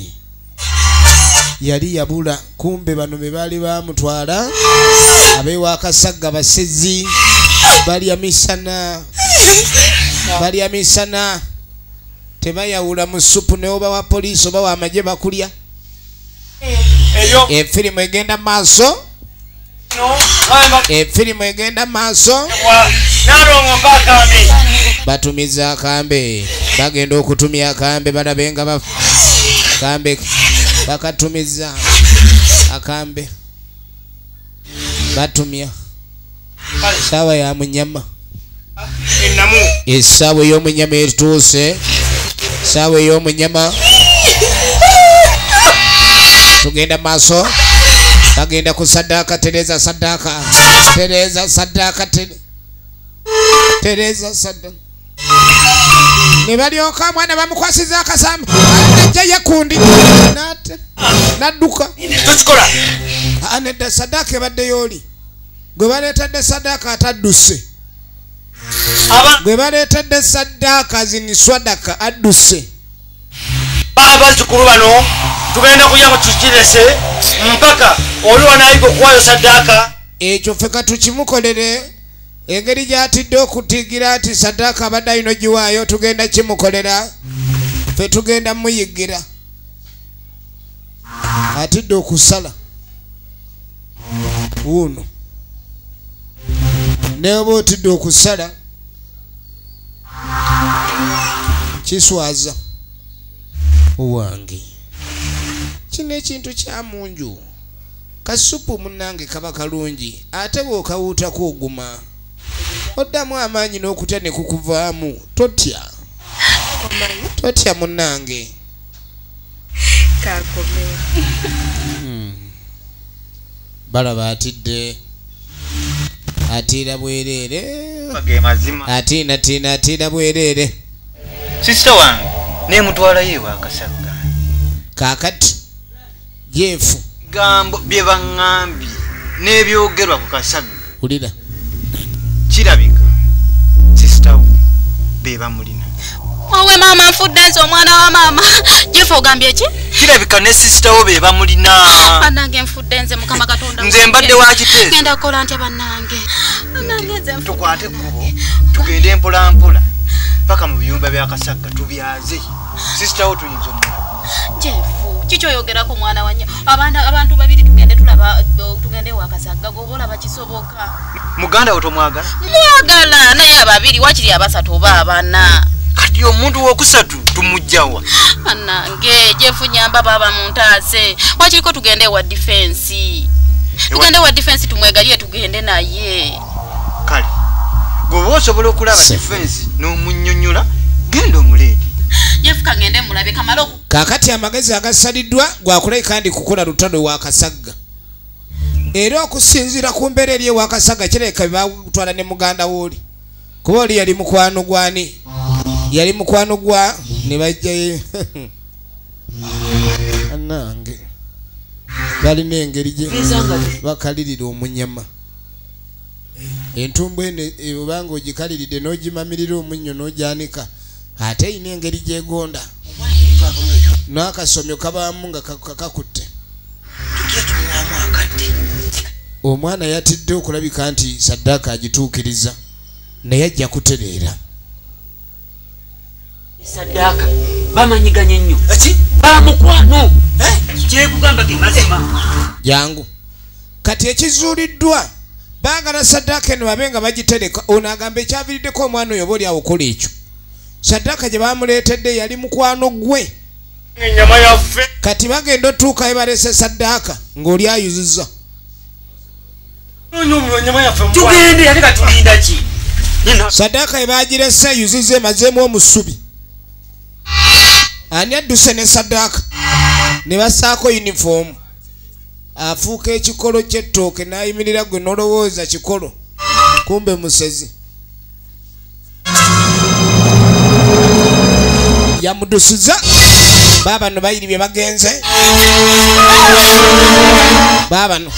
yali yabula kumbe bano be baali bamutwala abeewa akasagga basezi balya misana tebayawula mu supu ne oba wa poliisi oba wa amagye bakulya efirimu egenda maaso batumiza akambe bagenda okutumya akambe balabe nga akambe bakatumiza akambe batumya saawa ya munyama essaawa ey'omunyama etuuse saawa ey'omunyama tugenda maaso bagenda ku saddaaka tereza saddaaka ne balyoka mwana bamukwasiza akasambi najja yekundi nadduka nedda saddaaka ebaddeyo oli gwe baleetedde saddaaka atadduse gwe baleetedde saddaaka ziniswadaka adduse abazzukulu bano tugenda kujja tukirese mpaka oli wanaayiga okuwaayo saddaaka ekyo ffe katukimukolere engeri gy'atidde okutigira nti saddaaka abadde alina ogiwaayo tugenda kimukolera ffe tugenda muyigira atidde okusala wuno neoba otidde okusala kiswaza owange kino ekintu kya munju kasupu munnange kaba kalungi ate bw'okawuutako oguma oddamu amaanyi n'okutya ne kukuvaamu totya munnange balaba atidde atiira bwereere atiina bwereere sisita wange nemutwalayo ewa akasagga kaakati jeefu gambo bye baŋŋambye n'ebyogerwa ku kasagga ulira kirabika sisita we be bamulina owe mama nfudde nze omwana wa mama Jeff ogambye ki kirabika ne sister wo be bamulina bannange nfudde nze mukama katonda nze mbadde wa kiteezo genda kukola ntya bannange nze tukwate kubo tugende mpola mpola paka mu biyumba bya Kasagga tubyaze sister wo tuyinza omulaba Jeff kikyoyogerako mwana wanya abantu babiri tugende tulaba tugende wa Kasagga gobola bakisoboka muganda wo tomwagala mwagala naye ababiri wakiri abasatu oba abana kati omuntu wokusatu tumujjawa anange Jeff nyamba baba muntaase wakiriko tugende wa defense tumwegalye tugende naye kale gobo osobola okulaba defense n'omunnyonnyola genda omuleeti Jeff kangende mulabe kamalo kakati amagezi agasaliddwa gwakulai kandi kukola lutalo wa Kasagga era okusinzira ku mbeera eri ewa Kasagga kireka batwala ne muganda woli kuba oli yali mukwano gwani yali mukwano gwa ne bajja anange bali n'engeri gye bakalirira omunyama entumbu ene obanga ogikaliridde n'ogimamirira omunnyo n'ogyanika ate ine engeri gyegonda n'akasomyo kabaamu nga kakutte omwana yatidde okulabika nti Saddaaka agituukiriza naye ajja kutereera Saddaaka bamanyiganye nnyo bamukwano kyekugamba ge mazima jangu kati ekizuuliddwa baagala Saddaaka eno babe nga bagitereka ono agamba ekyaviiriddeko omwana oyo oba oli awokola ekyo Saddaaka gye bamuleetedde yali mukwano gwe ennyama yaffe kati bagenda otuuka we balese Saddaaka ng'oli ayuziza ennyama yaffe tugende ate katulinda ki Saddaaka we bagirese yuzize emazeemu omusubi ani adduse ne Saddaaka ne basaako uniform afuuka ekikolo ky'ettooke n'ayimirira gwe n'olowooza kikolo kumbe musezi yamudusiza babano bayiri bye bagenze babano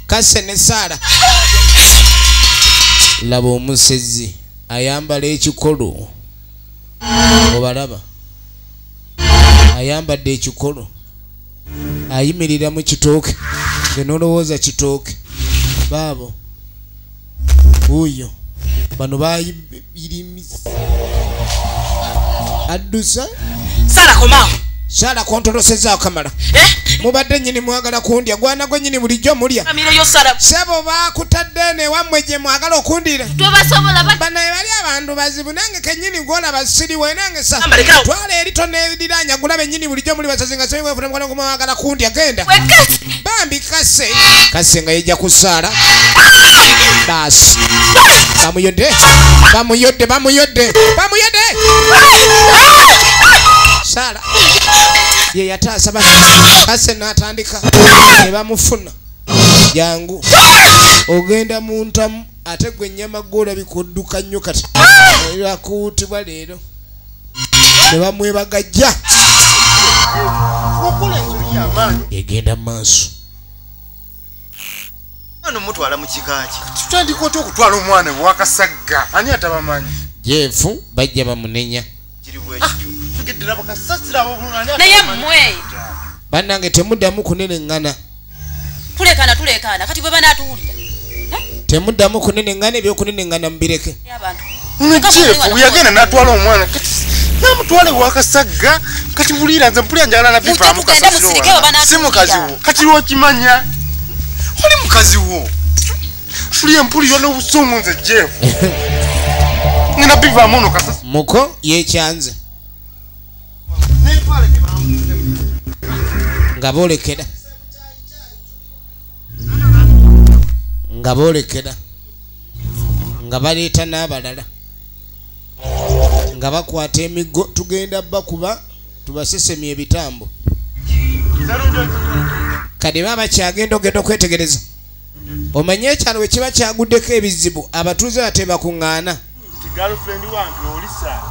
Kase ne Saara laba omusezi ayambala ekikolo obalaba ayambadde ekikolo ayimirira mu kitooke nge n'olowooza kitooke baabo uyo bano bayirimiza addusa Saara komawo Saara kontolosezaawo kamala mubadde nyini mwagala kundya gwana gwe nyini bulijjo mulya sebo bakutadde newammwe gye mwagala okundira bano bali abantu bazibu nange kenyini gwolaba siriwe nange sa twala erito neriranya gulabe nyini bulijjo muli basazinga mwagala kundya genda bambi Kase nga yejja ku Saara basi bamuyodde Saara ye yataasa bano Kase n'atandika ne bamufuna jangu ogenda mu ntamu ate gwe ennyama gw'olabika odduka nnyo kati lwakuwutibwa leero ne bamwebagajja egenda mu maaso ano mutwala mu kika ki tutandika otya okutwala omwana ewa Kasagga ani atabamanyi Jeff bajja bamunenya kiri bwekityo tugedde bakasasira abo bulungi naye mmwe bannange temuddamu kuneneŋŋana tulekana kati bwe banatuwulira temuddamu kuneneŋŋana ebyokuneneŋŋana mubireke Jeff yagenda n'atwala omwana kati namutwala ewa Kasagga kati bulira nze mpulira njagala na biva si mukazi wo kati lwokimanya oli mukazi wo fulya mpulira n'obusungu nze Jeff ngenda bivaamu ono kasasa muko yekyanze nga boolekera nga baleeta n'abalala nga bakwata emiggo tugenda bakuba tubasesemye ebitambo kati baba kyagenda ogenda okwetegereza omanye ekyalo we kiba kyaguddeko ebizibu abatuuze batebakuŋŋaana girlfriend wange olisa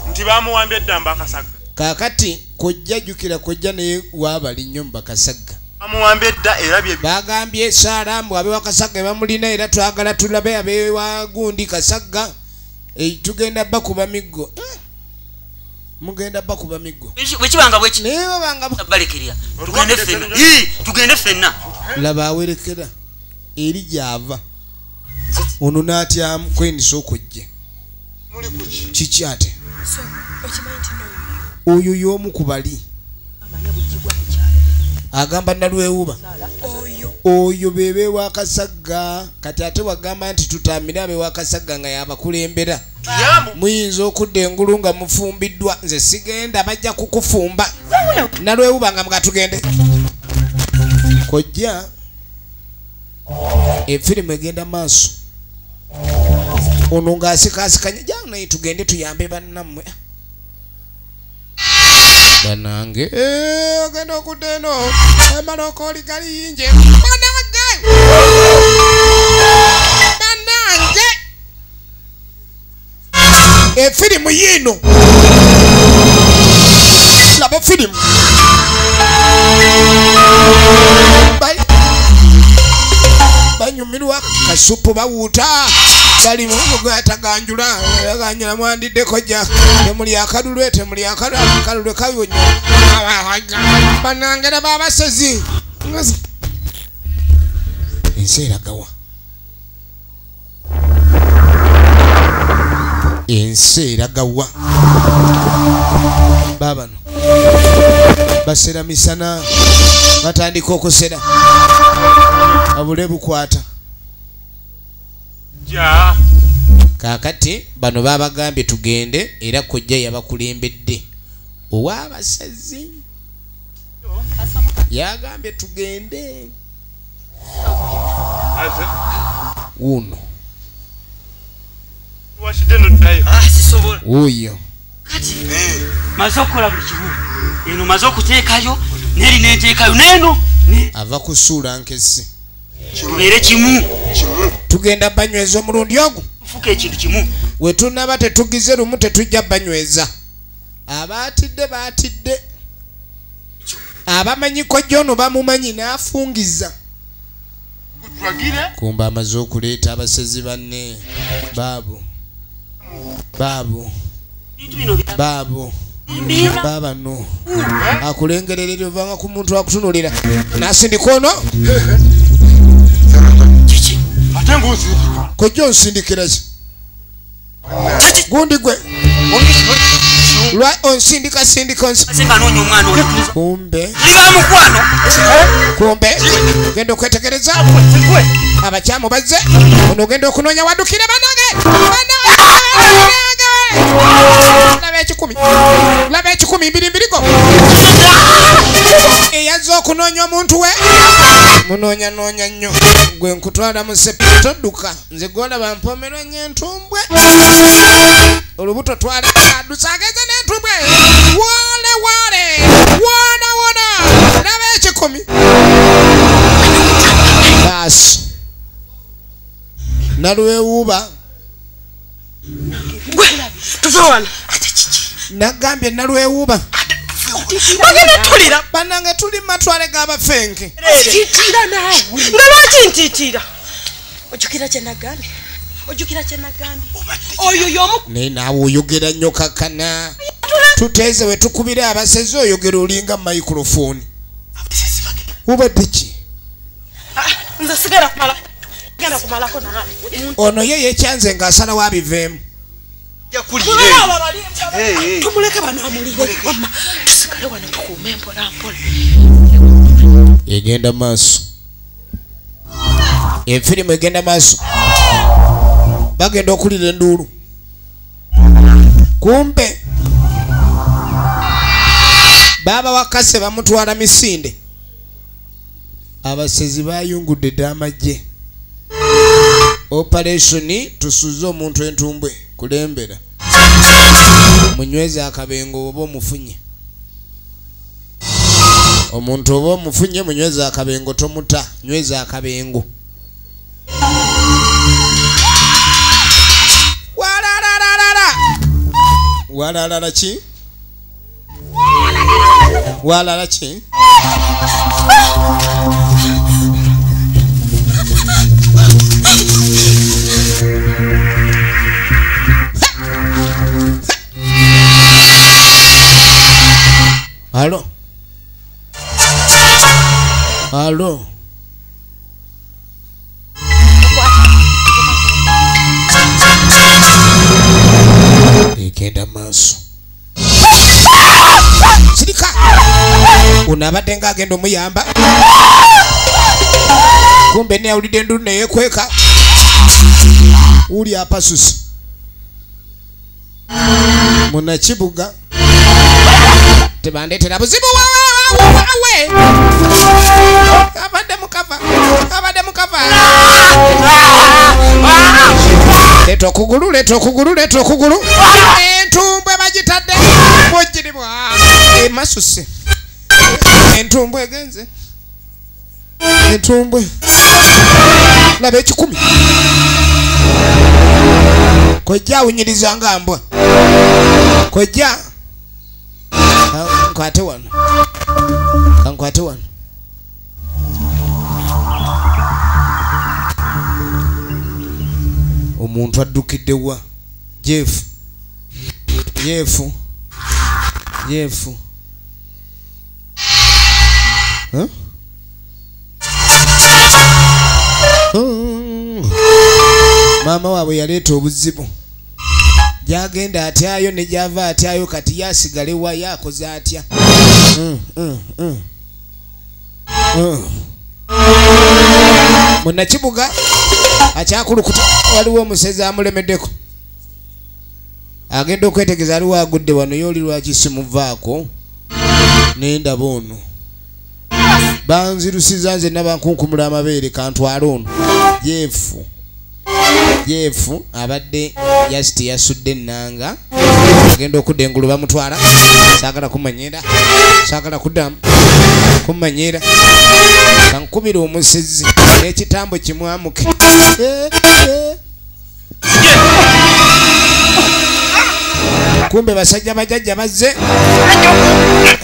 nti bamuwambye eddamba Kasagga kakati kojja jjukira kojja naye waabali nnyo mu Bakasagga bamuwambye edda era bye bagambye Saara mbu abewa Kasagga bamulina era twagala tulabe abewa gundi Kasagga tugenda bakuba miggo mugenda bakuba miggo bwekibanga bweki naye babanga balekerya tugende ffenna laba awerekera eri gyava ono n'atyamu kwendisa okujje kiki ate oyo y'omu ku bali agamba nalwewuba oyo bebe wakasagga kati ate wagamba nti tutambire abe wakasagga nga yabakulembera muyinza okudda engulu nga mufumbiddwa nze sigenda bajja kukufumba nalwewuba nga mga tugende kojja efirimu egenda maaso ono ng'asikasikanya jangu naye tugende tuyambe bannammwe banange ogenda okudda eno amalokooli galiyinje banange efirimu yino laba firimu banyumirwa kasupu bawuuta bali mugataganjula yaganjula mwandiddeko jja temuli akalulwe temuli akalulwe kayonyo banangera babasezi enseera gawa enseera gawa babano basera misana batandika okusera abule bukwata kakati bano babagambye tugende era kojja yabakulembedde ow'abasezi yagambye tugende uno oyo maze okukola buli kimu eno maze okuteekayo neri neteekayo neno ava kusuula nkesi tubeere kimu tugenda banyweza omulundi ogwo fuka ekintu kimu wetunaba tetugize lumu tetujja banyweza abaatidde baatidde abamanyiko jono bamumanyi n'afungiza kumba amaze okuleeta abasezi banne baabo babano akulengerera ovanga ku muntu akutunulira nasindika ono kojja onsindikira ki gundi gwe lwa onsindika kumbe genda okwetegereza abakyamu bazze ono ogenda okunoonya waddukire banange laba ekikumi mbirimbirigo eyazza okunoonya omuntu we munoonyanoonya nnyo gwe nkutwala mu sepi todduka nze gwolaba mpomerwa nnyo entumbwe olubuto twala adusa ageze n'entumbwe wona laba ekikumi baasi nalwewuuba nagambye nalwewuuba banange tuli matwale g'abafenke ntitira naawe nga lwaki ntitira ojjukira kye nagambye oyo y'omu naye naawe oyogera nnyo kakana tuteeze we tukubire abasezi oyogera olinga microphone ubadde ki nze sigenda kumalako naawe ono ye yekyanze ng'asalawo abiveemu tumuleke banamulire wamma tusigale wano tukuume empolampola egenda maaso efirimu egenda maaso bagenda okulira enduulu kumpe baba wakase bamutwala misinde abasezi bayungudde dda amagye operation tusuze omuntu entumbwe kulembera munyweze akabengo oba omufunye omuntu oba omufunye munyweze akabengo tomuta nyweze akabengo walalala ki walala ki genda maaso sirika unabadde ng'agenda omuyamba kumbe ne awulidde endulu neyekweka uli apasusi munakibuga tebandetera buzibu wawe abadde mukava leeta okugulu entumbwe bagitadde mugiribwa emasuse entumbwe egenze entumbwe laba ekikumi kojja awunyiriza nga mbwa kojja kankwate wano omuntu addukidde wa yefu maama waabwe yaleeta obuzibu gyagenda atyayo ne gyava atyayo kati yasigale wa yakoze atya munakibuga akyakulukuta waliwo omusezi amulemeddeko agenda okwetegeza aliwo agudde wano yoli lwaki simuvaako nendaba ono banzirusiza nze nabankunkumula amabeere kantwala ono yefu abadde yasiti yasudde ennanga agenda okudengulu bamutwala saagala kumanyira saagala kuddamu kumanyira kankubira omusezi n'ekitambo kimwamuke kumbe basajja bajajja bazze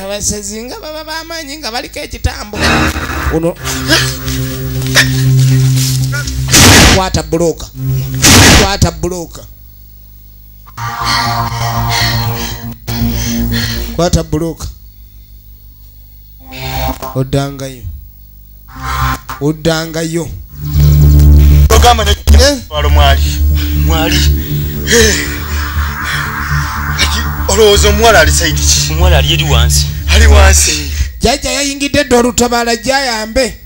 abasezi nga baba bamaanyi nga baliko ekitambo uno kwata buloka oddangayo ogamba ne walo mwali olowooza omuwala ali saidi ki omuwala ali eri wansi jajja yayingidde dde olutabala jayambe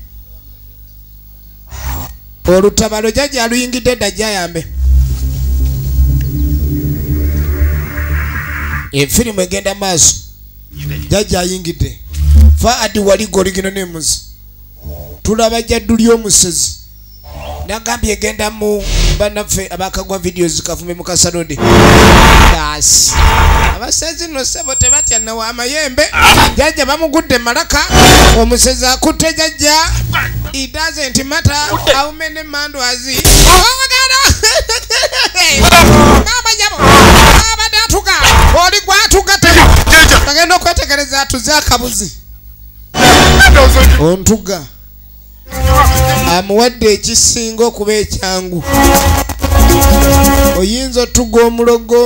olutabalo jajja aluyingidde dda jayambe efirimu egenda maaso jajja ayingidde faadi waligo oligino nemuzi tulaba jaddu ly'omusezi nagambye egenda mu banaffe abakagwa videos kafume mu kasalode asi abasezi no sebo tebatya na wa mayembe jajja bamugudde malaka omusezi akutte jajja it doesn't matter how many mandwazi mama jabo baba datuka oli gwatuka tena bagenda okwetegereza atuze akabuzi ontuga amuwadde ekisinga okuba ekyangu oyinza otuga omulogo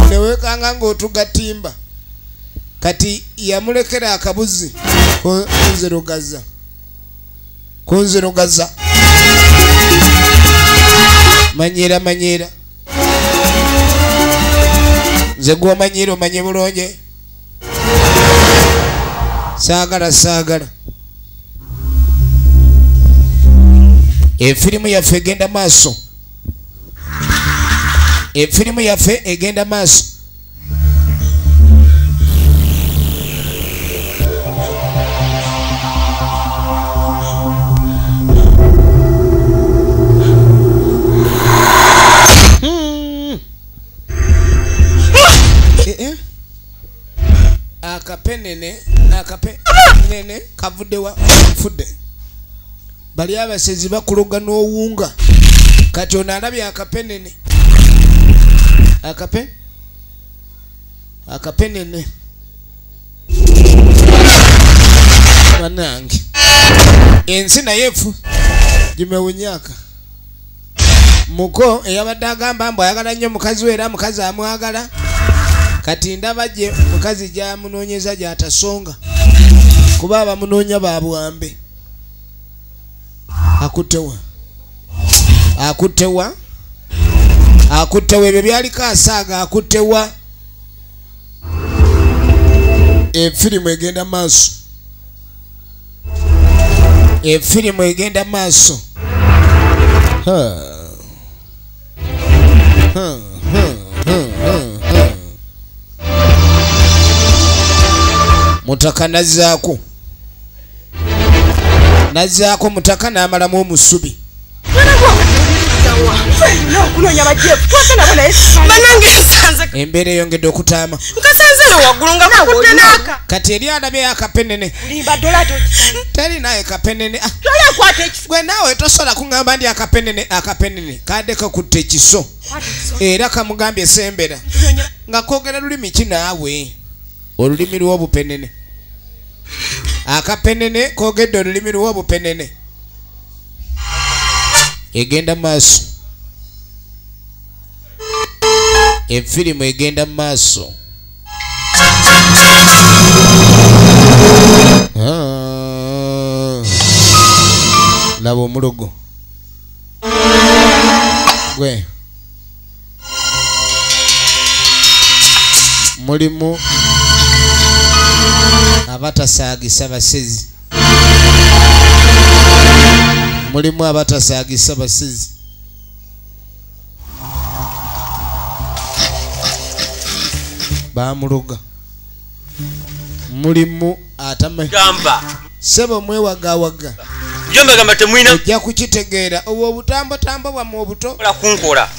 newekanga ng'otugatimba kati yamulekera akabuzi kunzirugaza manyira nze gw'omanyira omanye bulonye saagala efirimu yaffe egenda maaso akapenene kavuddewa fudde bali abasezi bakuluga n'owunga kati ono alabye akapenene akapenene banange ensi naye efu gimewunyaka muko eyabadde agamba mbu ayagala nnyo mukazi we era mukazi amwagala kati ndaba gye mukazi gyamunoonyeza gyatasonga kuba abamunoonya babuwambe akuttewa ebyo byaliko asaaga akuttewa Efirimu egenda maaso. Efirimu egenda maaso. Mutaka nazzaako. Nazzaako mutaka n'amalamu omusubi. Embeera eyongedde okutaama. Kati eri alabye akapenene. Teri naye kapenene. Gwe naawe tosobola kuŋŋamba ndi akapenene kadde kakutte ekiso. Era kamugambye sembera. Nga koogera lulimi ki naawe? Olulimi lw'obupenene. Akapenene koogedde olulimi lw'obupenene. Egenda maaso. Efirimu egenda maaso. Laba omulogo. Gwe. Mulimu abatasaagisa basezi. Mulimu abatasaagisa basezi. Bamuloga. Mulimu atame gamba sebo mwewagawaga. Jombe gamba temwina ojja kukitegeera obwo obutambo bwa mu buto ola kunkola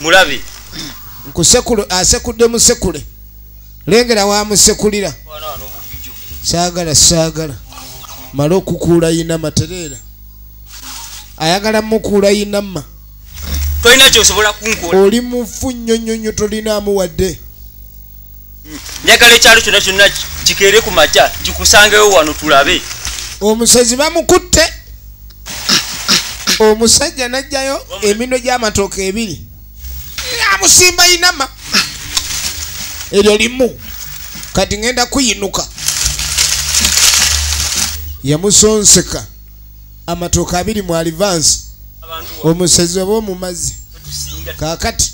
mulabi nkusekulu asekudde musekule lengera wa musekulira saagala mala okukuula yina materera ayagala mukuula yina mma tolina kyosobola kunkola oli mufu nnyonnyonnyo tolinaamu wadde njagala ekyalo kyonna kyonna kikeere ku makya kikusangewo wano tulabe. Omusezi bamukutte. Omusajja najjayo eminwe gy'amatooke ebiri. Amusimba inama. Eryo limu. Kati ngenda kuyinuka. Yamusonseka. Amatooke abiri mu advance. Omusezi oba mu mazzi. Kaakati.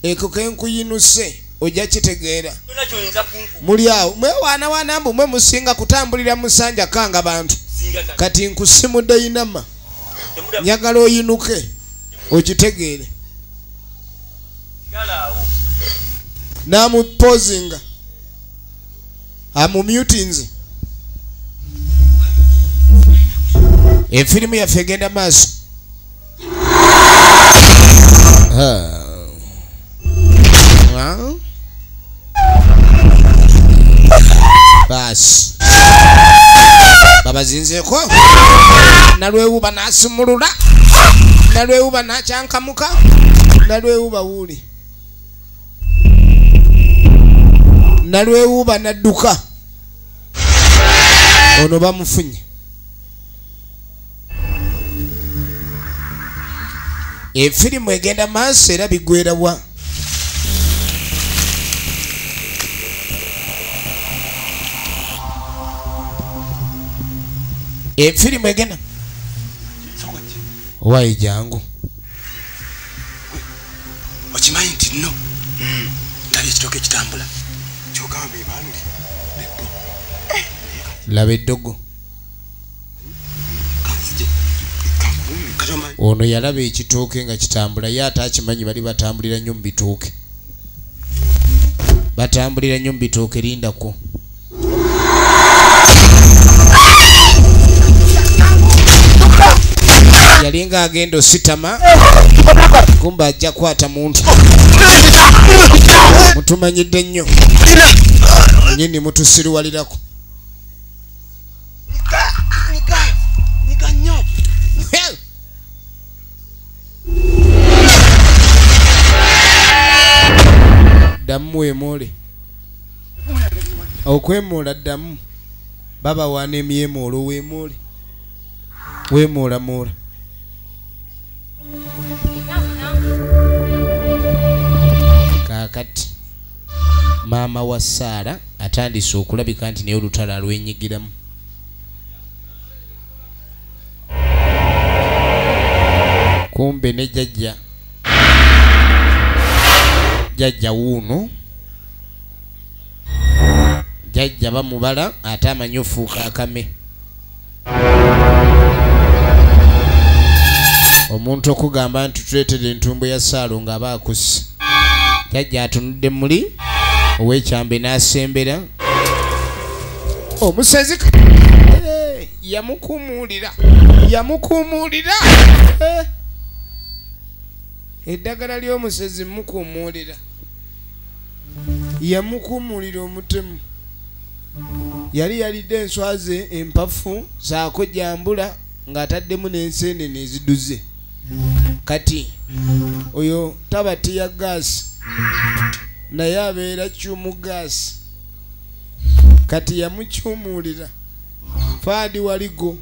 Eko kenkuyinuse. Ojja kitegeera. Muli awo mwewaana mbu mwe musinga kutambulira musanja kanga bantu. Kati nkusimudde inama. Njagala oyinuke okitegeere. Namupozinga. Amumutinze. Efirimu yaffe egenda maaso. Basi babazinzeeko nalwewuba nasimulula nalwewuba nakyankamuka nalwewuba wuuli nalwewuba nadduka ono bamufunye. Efirimu egenda maaso era bigwera wa efirimu egenda wayi jangu okimanyi nti nno ndabye ekitooke ekitambula kyogamba ebangi bebbo laba eddogo ono yalaba ekitooke nga kitambula ye ate akimanyi bali batambulira nnyo mu bitooke batambulira nnyo mu bitooke lindako yalinga agenda ositama kumba ajja kwata muntu mutumanyidde nnyo nyini mutusiruwalirako ddamu weemoole okwemoola ddamu baba waana emyemoolo weemoole weemoolamoola kaakati maama wa Saara atandise okulabika nti naye olutalo alwenyigiramu. Kumbe ne jjajja wuuno jajja bamubala ate amanyi ofuuka akame. Omuntu okugamba nti tuleetere entumbo ya Saalo ng'aba akusse. Jajja atunudde muli ow'ekyambe n'asembera. Omusezi yamukuumuulira. Eddagala ly'omusezi mukuumuulira. Yamukuumuulira omutemu. Yali yalidde enswa ze empafu saako jambula ng'ataddemu n'enseenene eziduze. Kati oyo tabatiya gaasi naye abeera kyumu gaasi. Kati yamukyumuulira. Faadi Waligo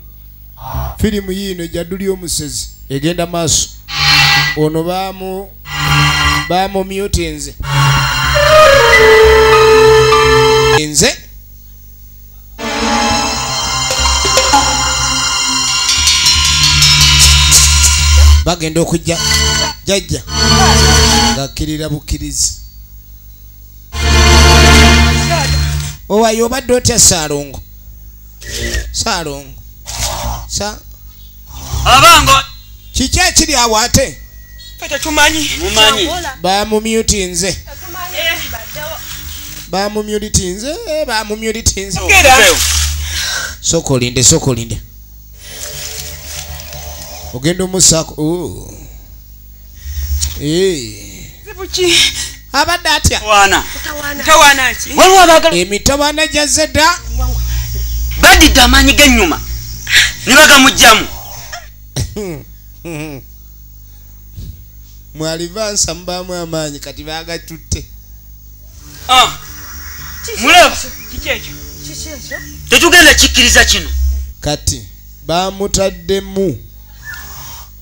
firimu yiino Jaduli omusezi egenda maaso. Ono bamumyutinze. Nze bagenda okujja jajja ng'akkirira bukkirizi. Owayo obadde otya Saalongo? Abango kiki ekiri awo ate? tetumanyi. Bamumyutinze. Sokolinde. Ogenda omusaako. Abadde atya? Emitawaana gya Zedda badidde amaanyi g'ennyuma ne bagamugjamu. Mwalivansa mubaamu amaanyi kati baagatutte. Mulaba tetugenda kikkiriza kino. Kati baamutaddemu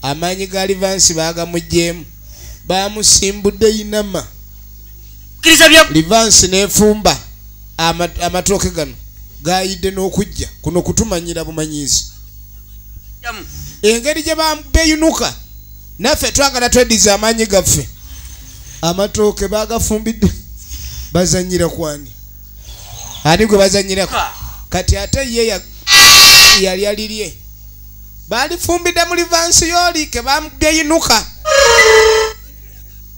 amaanyi ga Livansi baagamugyemu. Baamusimbudde Inama. Livansi n'efumba amatooke gano gaayidde n'okujja kuno kutumanyira bumanyizi. Engeri gye beeyinuka naffe twagala tweddiza amaanyi gaffe. Amatooke baagafumbidde bazanyira kwani? Ani gwe bazanyirako? Kati ate ye yali alirye. Baalifumbidde mu Livansi yooli ke beeyinuka.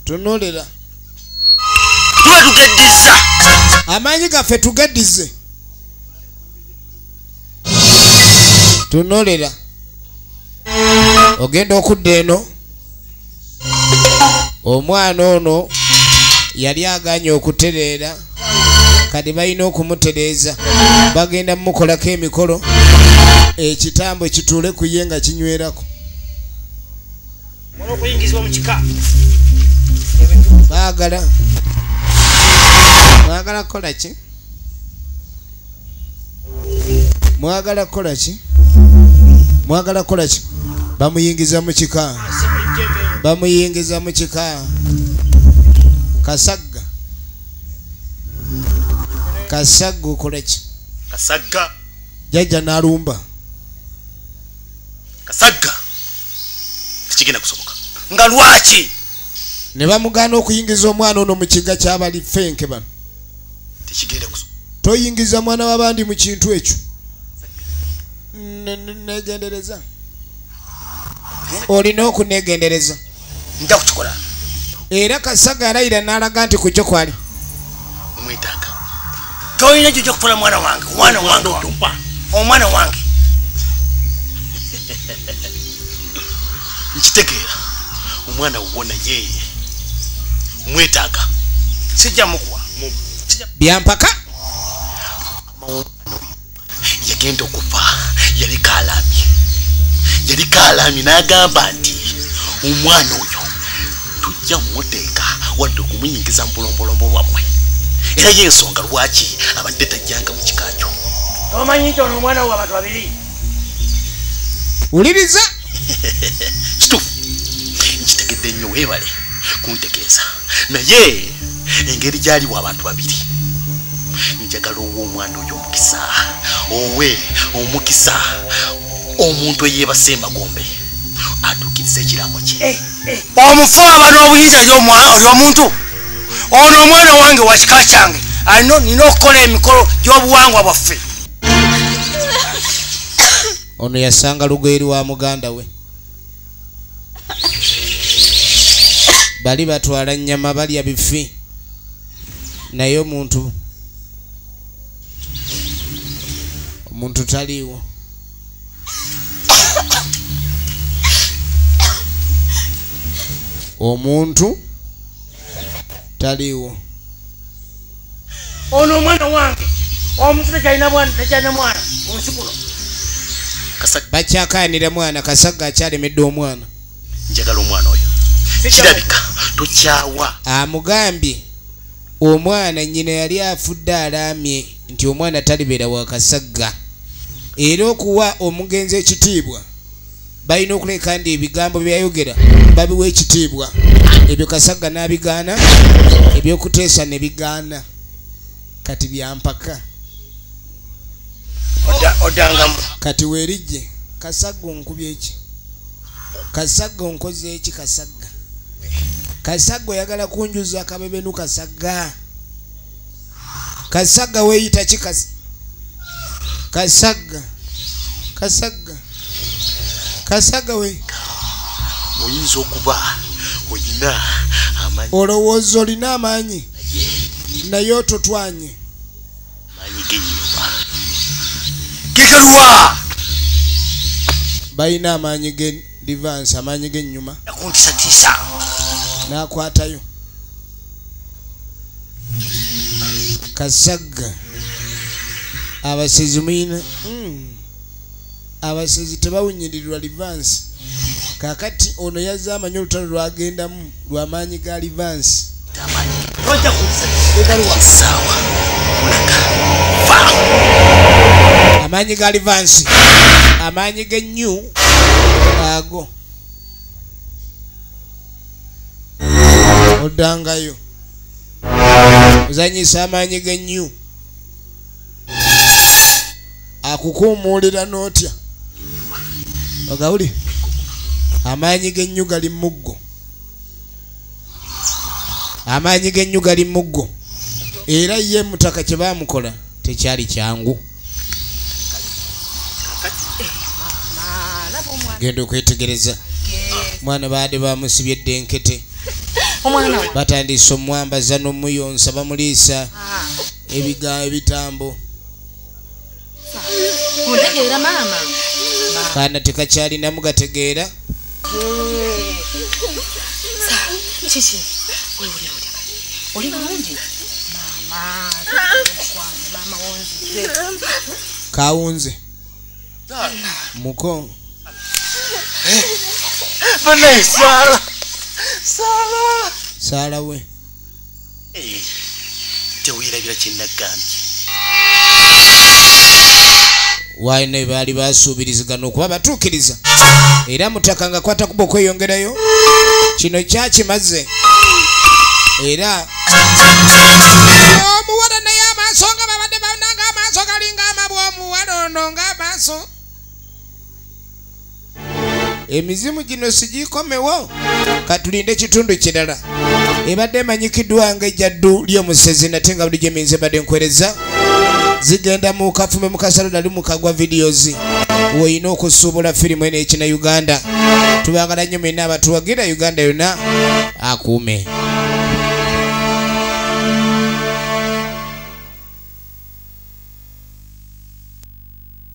Tunolera. Tugeddiza. Amaanyi gaffe tugeddize. Tunolera. Ogenda okudda eno. Omwana ono yali aganye okutereera. Kati balina okumutereeza. Bagenda mukolako emikolo. Ekitambo kituule ku ye nga kinywerako. Okuyingizibwa mu kika. Mwagala kukola ki? Mwagala kukola ki? Bamuyingiza mu kika. Kasagga okola ki? Kasagga. Jajja n'alumba. Kasagga. Tekigenda kusoboka. Nga lwaki? Ne bamugaana okuyingiza omwana ono mu kiga ky'abali ffenke bano. Tekigenda kusoboka. Toyingiza mwana w'abandi mu kintu ekyo. Negendereza. Olina okunegendereza. Nja kukikola. Era Kasagga alayira n'alaga nti ku kyo kwali. Mwetaaga. Toyina gy'ojja kukola mwana wange. Omwana wange. Nkitegeera. Omwana wona ye. Mwetaaga. Sijja mukuwa. Byampaka. Yagenda okufa. Yali kaalamye n'agamba nti omwana oyo tujja muteeka wadde okumuyingiza mpolombolombo bwamwe. Era y'ensonga lwaki abadde tajjanga mu kikakyo. Omanyi nti ono omwana wo abantu babiri. Uliriza. Kituufu. Nkitegedde nnyo weebale kuntegeeza. Naye engeri gy'aliwo abantu babiri. Njagala omwana oyo omukisa omuntu eyeebase emagombe atuukiriza ekiraamo kye. Omufu aba n'obuyinza eri omuntu. Ono omwana wange wa kika kyange nina okukola emikolo gy'obuwangwa bwaffe. Ono yasanga lugoye wa muganda we. Bali batwala nnyama balya bifi. Naye omuntu taliiwo. Omuntu taliiwo. Ono omwana wange omuntu tekyalina mwana munsi kuno. Bakyakayanira mwana Kasagga akyalemedde omwana. Njagala omwana oyo kirabika tokyawa. Amugambye omwana nnyina yali afudde alaamye nti omwana talibeera wa Kasagga. Era okuwa omugenzi ekitiibwa balina okuleka ndi ebigambo byayogera babiwa ekitiibwa. Ebyo Kasagga n'abigaana, ebyokuteesa ne bigaana. Kati byampaka. Odangamu. Kati weerijje Kasagga onkubye eki? Kasagga onkoze eki Kasagga? Kasagga oyagala kunjuza akabebenu Kasagga? Kasagga weeyita ki Kasagga we oyinza okuba oyina amaanyi. Olowooza olina amaanyi naye ototwanye. Amaanyi g'ennyuma gegalwa. Balina amaanyi g'edivansi, amaanyi g'ennyuma. Nakuntiisatiisa. N'akwatayo. Kasagga abasezi muyina. Abasezi tebawunyirirwa livansi. Kakati ono yazze amanyi olutalo lwagendamu lw'amaanyi ga livansi. Ojja kuntiisatiisa. Sawa. Amaanyi ga livansi. Amaanyi g'ennyu ago. Oddangayo. Ozanyisa amaanyi g'ennyu. Akukuumuulira n'otya. Ogawuli. Amaanyi g'ennyu gali muggo. Amaanyi g'ennyu gali muggo. Era ye mutaka kye baamukola tekyali kyangu. Genda okwetegereza. Mwana baade bamusibye eddenkete. Batandise omwambaza n'omuyonsa bamuliisa ebitambo. Ontegeera maama? Kaana tekakyalinamu gategeera. Kiki? Oli bulungi? Maama wonzidde. Kawunze. Muko. Banaye Saala. Saala we. Teweerabira kye nagambye. Waine baali basuubirizigana okuba batuukiriza. Era mutaka nga kwata kuba okweyongerayo. Kino kyakimaze. Era omuwala naye amaaso nga babadde bananga amaaso galinga amabwa omuwala ono ng'amaaso. Emizimu gino sigikomewo. Katulinde kitundu kirala. Ebadde emanyikiddwa ng'ejjaddu ly'omusezi nate nga buli gyeminze badde nkwereza. Zigenda mu kafume mu kasalo dali mu kagwa videos. Woyina okusuubula firimu eno ekina Uganda. Tubagala nnyo mwenna abatuwagira Uganda yonna akuume.